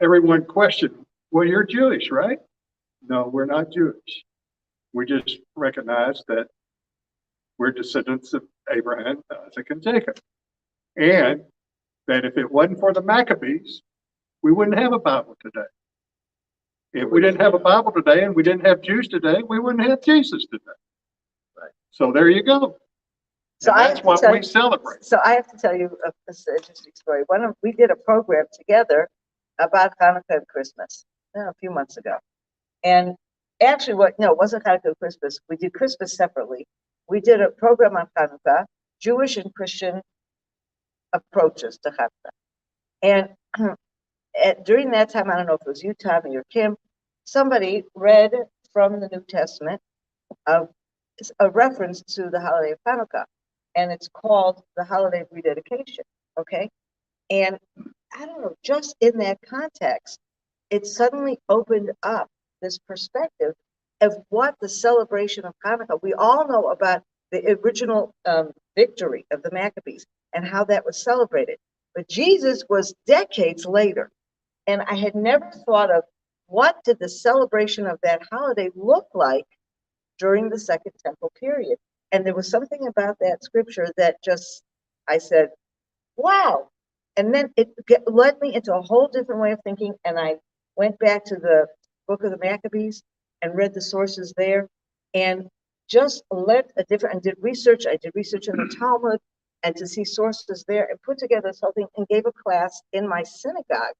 Everyone questioned, well, you're Jewish, right? No, we're not Jewish. We just recognize that we're descendants of Abraham, Isaac, and Jacob. And that if it wasn't for the Maccabees, we wouldn't have a Bible today. If we didn't have a Bible today and we didn't have Jews today, we wouldn't have Jesus today. Right. So there you go. So And I that's have to what tell we you- celebrate. So I have to tell you this interesting story. We did a program together about Hanukkah and Christmas a few months ago. And actually, it wasn't Hanukkah and Christmas. We did Christmas separately. We did a program on Hanukkah, Jewish and Christian approaches to Hanukkah. And during that time, I don't know if it was you, Tommy, or Kim, somebody read from the New Testament a reference to the holiday of Hanukkah. And it's called the holiday of rededication, okay? And I don't know, just in that context, it suddenly opened up this perspective of what the celebration of Hanukkah, we all know about the original victory of the Maccabees and how that was celebrated. But Jesus was decades later. And I had never thought of what did the celebration of that holiday look like during the Second Temple period. And there was something about that scripture that just, I said, wow. And then it led me into a whole different way of thinking. And I went back to the book of the Maccabees and read the sources there and just and did research. I did research in the Talmud and to see sources there and put together something and gave a class in my synagogue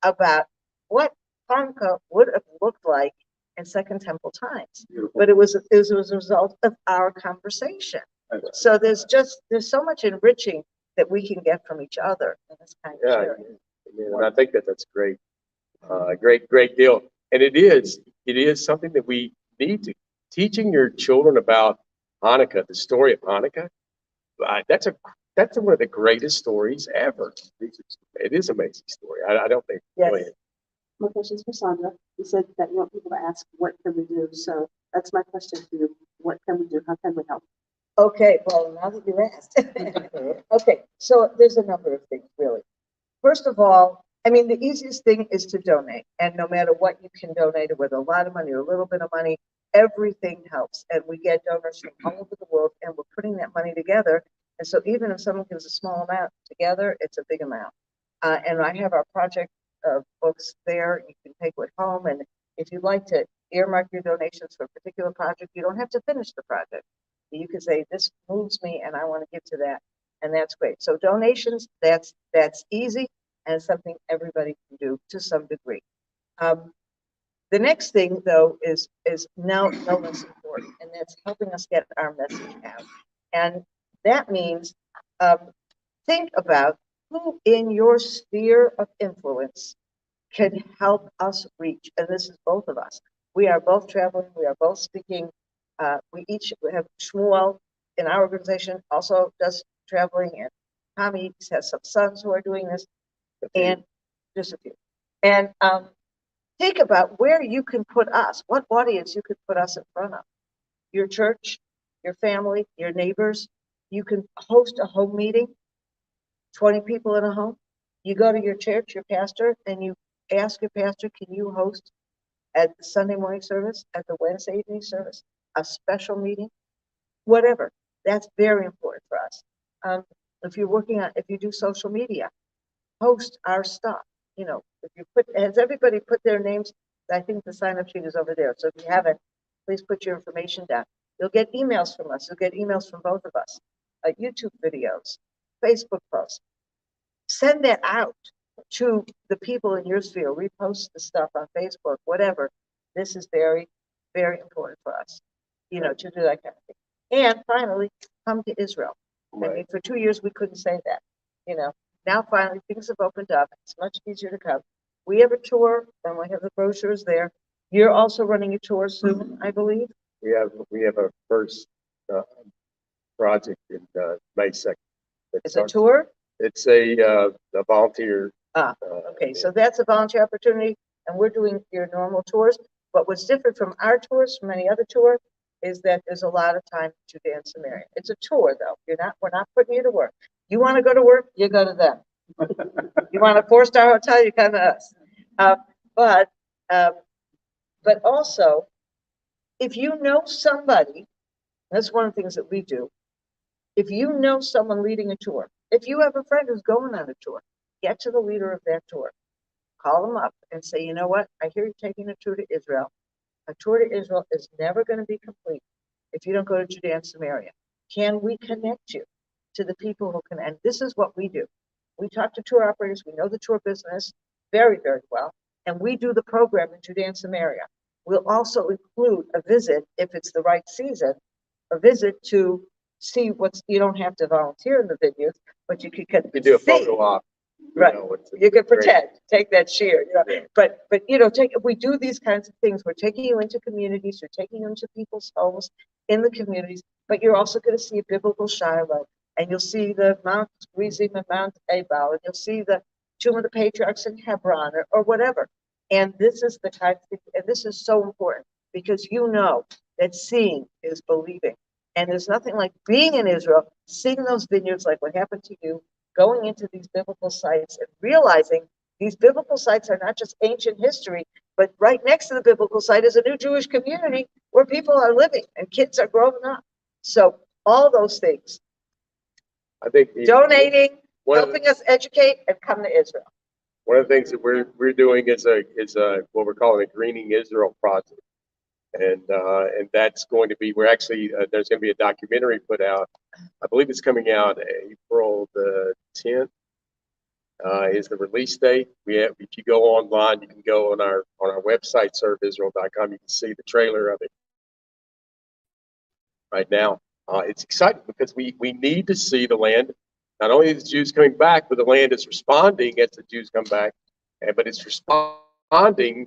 about what Hanukkah would have looked like in Second Temple times. Beautiful. But it was a result of our conversation. So there's so much enriching that we can get from each other in this kind of Yeah, sharing. and I think that's great, great deal. And it is something that we need to teaching your children about Hanukkah, the story of Hanukkah. That's one of the greatest stories ever. It is an amazing story. I don't think. Yes. Go ahead. My question is for Sandra. You said that you want people to ask, what can we do? So that's my question to you. What can we do? How can we help? Okay, well, now that you asked. Okay, so there's a number of things, really. First of all, I mean, the easiest thing is to donate. And no matter what you can donate, whether a lot of money or a little bit of money, everything helps. And we get donors from all over the world, and we're putting that money together. And so even if someone gives a small amount together, it's a big amount. And I have our project books there. You can take it home. And if you'd like to earmark your donations for a particular project, you don't have to finish the project. You can say, this moves me and I want to give to that. And that's great. So donations, that's easy and something everybody can do to some degree. The next thing, though, is no less important, and that's helping us get our message out. And that means think about who in your sphere of influence can help us reach. And this is both of us. We are both traveling. We are both speaking. We each have Shmuel in our organization also does traveling, and Tommy has some sons who are doing this, and just a few. And think about where you can put us, what audience you could put us in front of. Your church, your family, your neighbors. You can host a home meeting, 20 people in a home. You go to your church, your pastor, and you ask your pastor, can you host at the Sunday morning service, at the Wednesday evening service, a special meeting, whatever. That's very important for us. If you do social media, post our stuff. You know, has everybody put their names? I think the sign-up sheet is over there. So if you haven't, please put your information down. You'll get emails from us. You'll get emails from both of us. YouTube videos, Facebook posts. Send that out to the people in your sphere. Repost the stuff on Facebook, whatever. This is very, very important for us, to do that kind of thing. And finally, come to Israel. Right. I mean, for 2 years, we couldn't say that, Now, finally, things have opened up. It's much easier to come. We have a tour, and we have the brochures there. You're also running a tour soon, I believe. We have our first project in May 2nd. It's a tour? It's a volunteer. Okay, so that's a volunteer opportunity. and we're doing your normal tours. But what's different from our tours, from any other tour, is that there's a lot of time to Judea and Samaria. It's a tour, though. We're not putting you to work. You want to go to work, you go to them. You want a 4-star hotel, you come to us. But also, if you know somebody, that's one of the things that we do. If you know someone leading a tour, if you have a friend who's going on a tour, get to the leader of that tour. Call them up and say, you know what? I hear you're taking a tour to Israel. A tour to Israel is never going to be complete if you don't go to Judea and Samaria. Can we connect you to the people who can? And this is what we do. We talk to tour operators. We know the tour business very, very well. And we do the program in Judea and Samaria. We'll also include a visit, if it's the right season, a visit to see you don't have to volunteer in the vineyards, but you could You do a see. photo op. Right. You could great. pretend, take that shear, Yeah. but we do these kinds of things. We're taking you into communities, you're taking you into people's homes in the communities, but you're also going to see a biblical Shiloh, and you'll see the Mount Gerizim and Mount Ebal, and you'll see the Tomb of the Patriarchs in Hebron or whatever. And this is the kind of thing, and this is so important because you know that seeing is believing. And there's nothing like being in Israel, seeing those vineyards like what happened to you, going into these biblical sites and realizing these biblical sites are not just ancient history, but right next to the biblical site is a new Jewish community where people are living and kids are growing up. So all those things, I think donating, one of helping us educate, and come to Israel. One of the things that we're doing is what we're calling a Greening Israel project, and that's going to be there's going to be a documentary put out. I believe it's coming out April the 10th. Is the release date. If you go online, you can go on our website, serveisrael.com. You can see the trailer of it right now. It's exciting because we need to see the land. Not only is the Jews coming back, but the land is responding as the Jews come back. But it's responding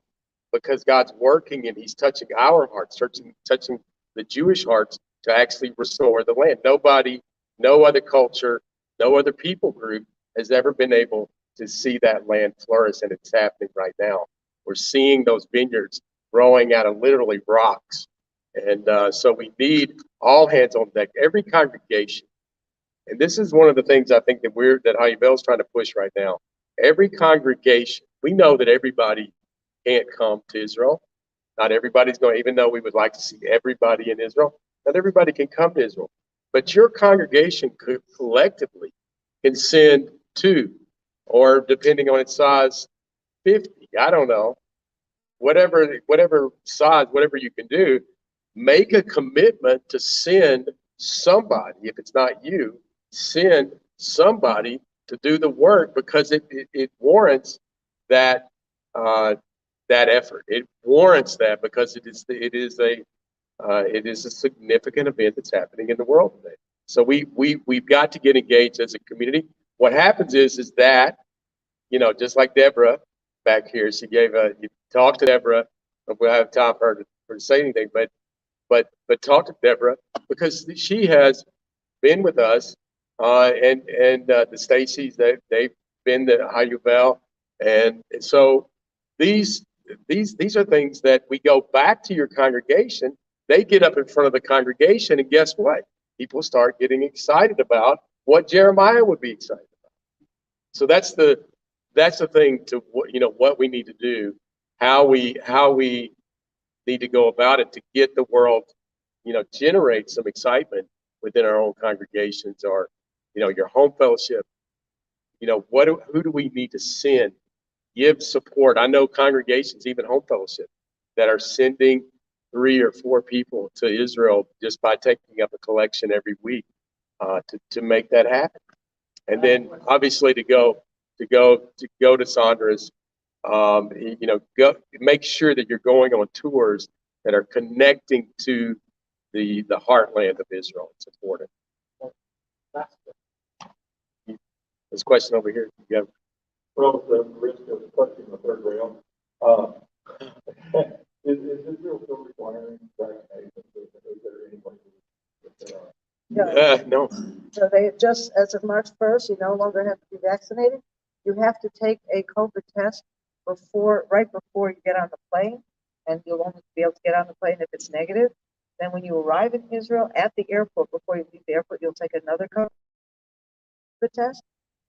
because God's working and He's touching our hearts, touching the Jewish hearts to actually restore the land. Nobody, no other culture, no other people group has ever been able to see that land flourish, and it's happening right now. We're seeing those vineyards growing out of literally rocks. And so we need all hands on deck, every congregation. And this is one of the things I think that Hayubel's trying to push right now. Every congregation, we know that everybody can't come to Israel. Not everybody's going, even though we would like to see everybody in Israel, not everybody can come to Israel. But your congregation could collectively can send 2, or depending on its size, 50. I don't know. Whatever size, whatever you can do, make a commitment to send somebody. If it's not you, send somebody to do the work, because it warrants that effort. It warrants that because it is a significant event that's happening in the world today. So we've got to get engaged as a community. What happens is that, just like Deborah back here, you talk to Deborah. We'll have time for her to say anything, but talk to Deborah, because she has been with us, and the Stacys, they've been the Hayubel, and so these are things that we go back to your congregation. They get up in front of the congregation, and guess what? People start getting excited about what Jeremiah would be excited about. So that's the thing to what we need to do, how we need to go about it to get the world, generate some excitement within our own congregations, or your home fellowship. Who do we need to send? Give support. I know congregations, even home fellowship, that are sending 3 or 4 people to Israel just by taking up a collection every week to make that happen. And then obviously to go to Sandra's, go make sure that you're going on tours that are connecting to the heartland of Israel. It's important. There's a question over here. You have. Well, the risk of touching the third rail, is Israel still requiring vaccinations? Is there anybody? No. So they just, as of March 1st, you no longer have to be vaccinated. You have to take a COVID test right before you get on the plane, and you'll only be able to get on the plane if it's negative. Then when you arrive in Israel at the airport, before you leave the airport, you'll take another COVID test,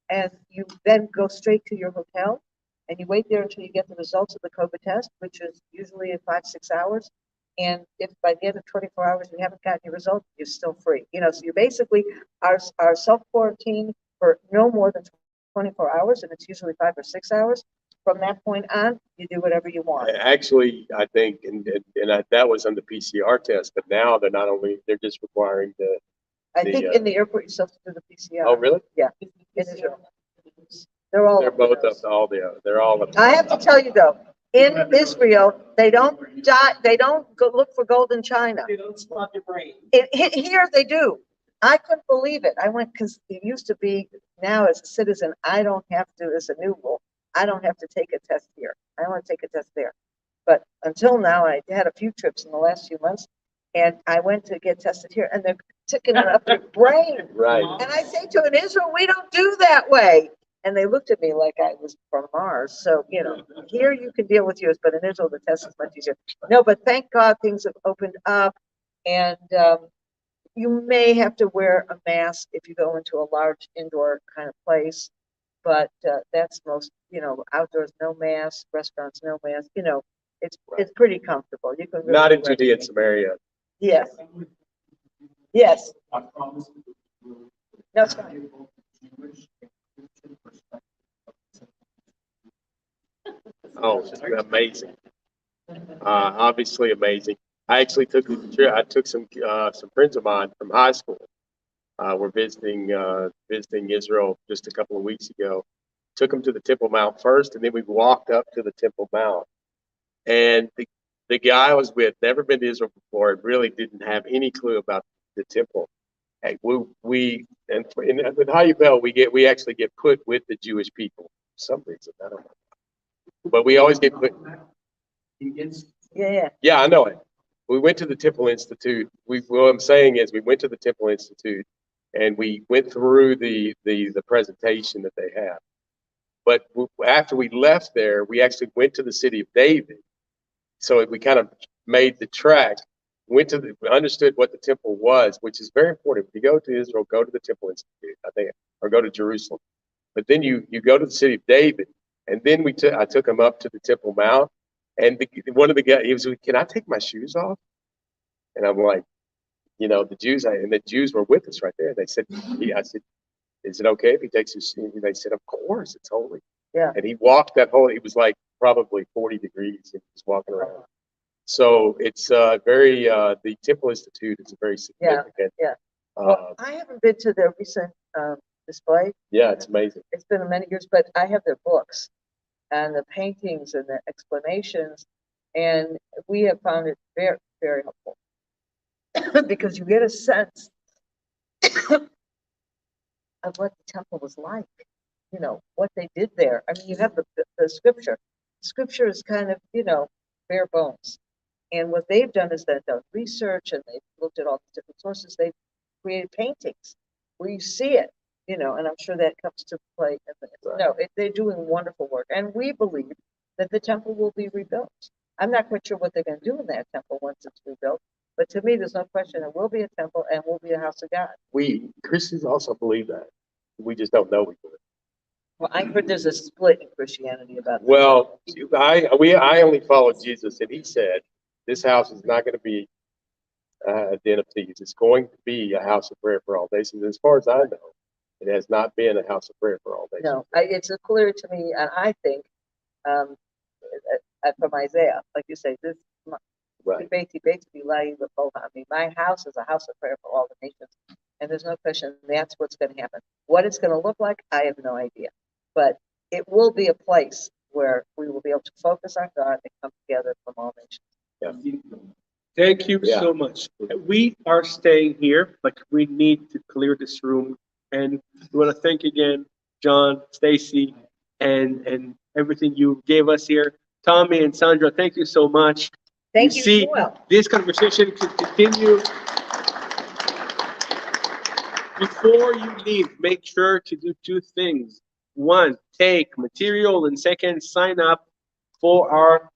and you then go straight to your hotel, and you wait there until you get the results of the COVID test, which is usually in 5-6 hours. And if by the end of 24 hours you haven't gotten your result, you're still free. So you basically are self-quarantine for no more than 24 hours, and it's usually 5 or 6 hours. From that point on, you do whatever you want. Actually, I think, that was on the PCR test, but now they're just requiring I think in the airport, you still have to do the PCR. oh, really? Yeah, in Israel. They're all. They're both they're all up. I have to tell you though, in Israel, they don't go look for gold in China. They don't spot your brain. Here they do. I couldn't believe it. I went, because it used to be, now as a citizen, I don't have to, as a new rule, I don't have to take a test here. I want to take a test there. But until now, I had a few trips in the last few months, and I went to get tested here, and they're ticking it up your brain. Right. And I say to in Israel, we don't do that way. And they looked at me like I was from Mars. So, here you can deal with yours, but in Israel, the test is much easier. No, but thank God things have opened up, and you may have to wear a mask if you go into a large indoor kind of place, but that's most, outdoors, no mask, restaurants, no mask, it's pretty comfortable. You can really Not in do Judea and everything. Samaria. Yes, yes, I promise you. no, it's fine. Jewish and Christian perspective. Oh, amazing. Obviously amazing. I actually took a trip. I took some friends of mine from high school. We're visiting Israel just a couple of weeks ago. Took them to the Temple Mount first, and then we walked up to the Temple Mount. And the guy I was with, never been to Israel before, and really didn't have any clue about the temple. And with Hayubel, we actually get put with the Jewish people for some reason. I don't know. But we always get put. Yeah. Yeah, I know it. We went to the Temple Institute. What I'm saying is we went to the Temple Institute and we went through the presentation that they have. But after we left there, we actually went to the city of David. So we kind of made the track, understood what the temple was, which is very important. If you go to Israel, go to the Temple Institute, I think, or go to Jerusalem. But then you go to the city of David, and then I took him up to the Temple Mount, and one of the guys, he was like, "Can I take my shoes off?" And I'm like, the Jews were with us right there. They said, I said, "Is it okay if he takes his shoes?" And they said, "Of course, it's holy." Yeah. And he walked that whole, it was like probably 40 degrees, and he was walking around. So it's the Temple Institute is a very significant. Yeah. Well, I haven't been to their recent display. Yeah, it's amazing. It's been many years, but I have their books and the paintings and the explanations, and we have found it very, very helpful because you get a sense of what the temple was like, what they did there. I mean, you have the scripture. Scripture is kind of, bare bones. And what they've done is they've done research, and they've looked at all the different sources. They've created paintings where you see it, and I'm sure that comes to play. They're doing wonderful work. And we believe that the temple will be rebuilt. I'm not quite sure what they're going to do in that temple once it's rebuilt. But to me, there's no question it will be a temple and will be a house of God. We Christians also believe that. We just don't know we do it. Well, I heard there's a split in Christianity about that. Well, I only follow Jesus, and he said, this house is not going to be a den of thieves. It's going to be a house of prayer for all nations. As far as I know, it has not been a house of prayer for all nations. No, it's clear to me, and I think from Isaiah, like you say, this Right. basically I mean, my house is a house of prayer for all the nations, and there's no question that's what's going to happen. What it's going to look like, I have no idea, but it will be a place where we will be able to focus on God and come together from all nations. Yeah. Thank you Yeah. so much. We are staying here, but we need to clear this room. And we want to thank again, John, Stacy, and everything you gave us here. Tommy and Sandra, thank you so much. Thank You you see, as well. This conversation can continue. Before you leave, make sure to do two things. One, take material, and second, sign up for our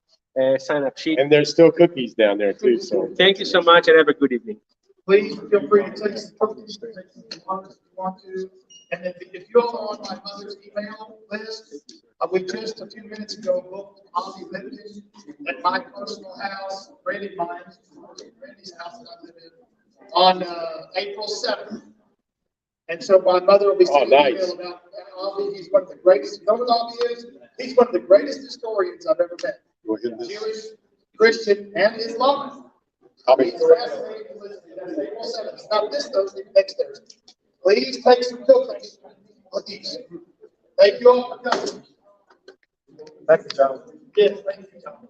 sign-up sheet. And there's still cookies down there too, so. Thank you so much and have a good evening. Please feel free to take some photos if you want to. And if you all are on my mother's email list, we just a few minutes ago booked Ozzy Lipton at my personal house, Randy's house that I live in, on April 7th. And so my mother will be Oh, sending an nice. email about Ozzy. He's one of the greatest, you know what Ozzy is? He's one of the greatest historians I've ever met. Jewish, Christian, and Islamic. He's fascinating to listen to. That's April 7th. It's not this Thursday, next Thursday. Please take some cookies. Please. Thank you all for coming. Thank you, John. Yes, thank you, Tom.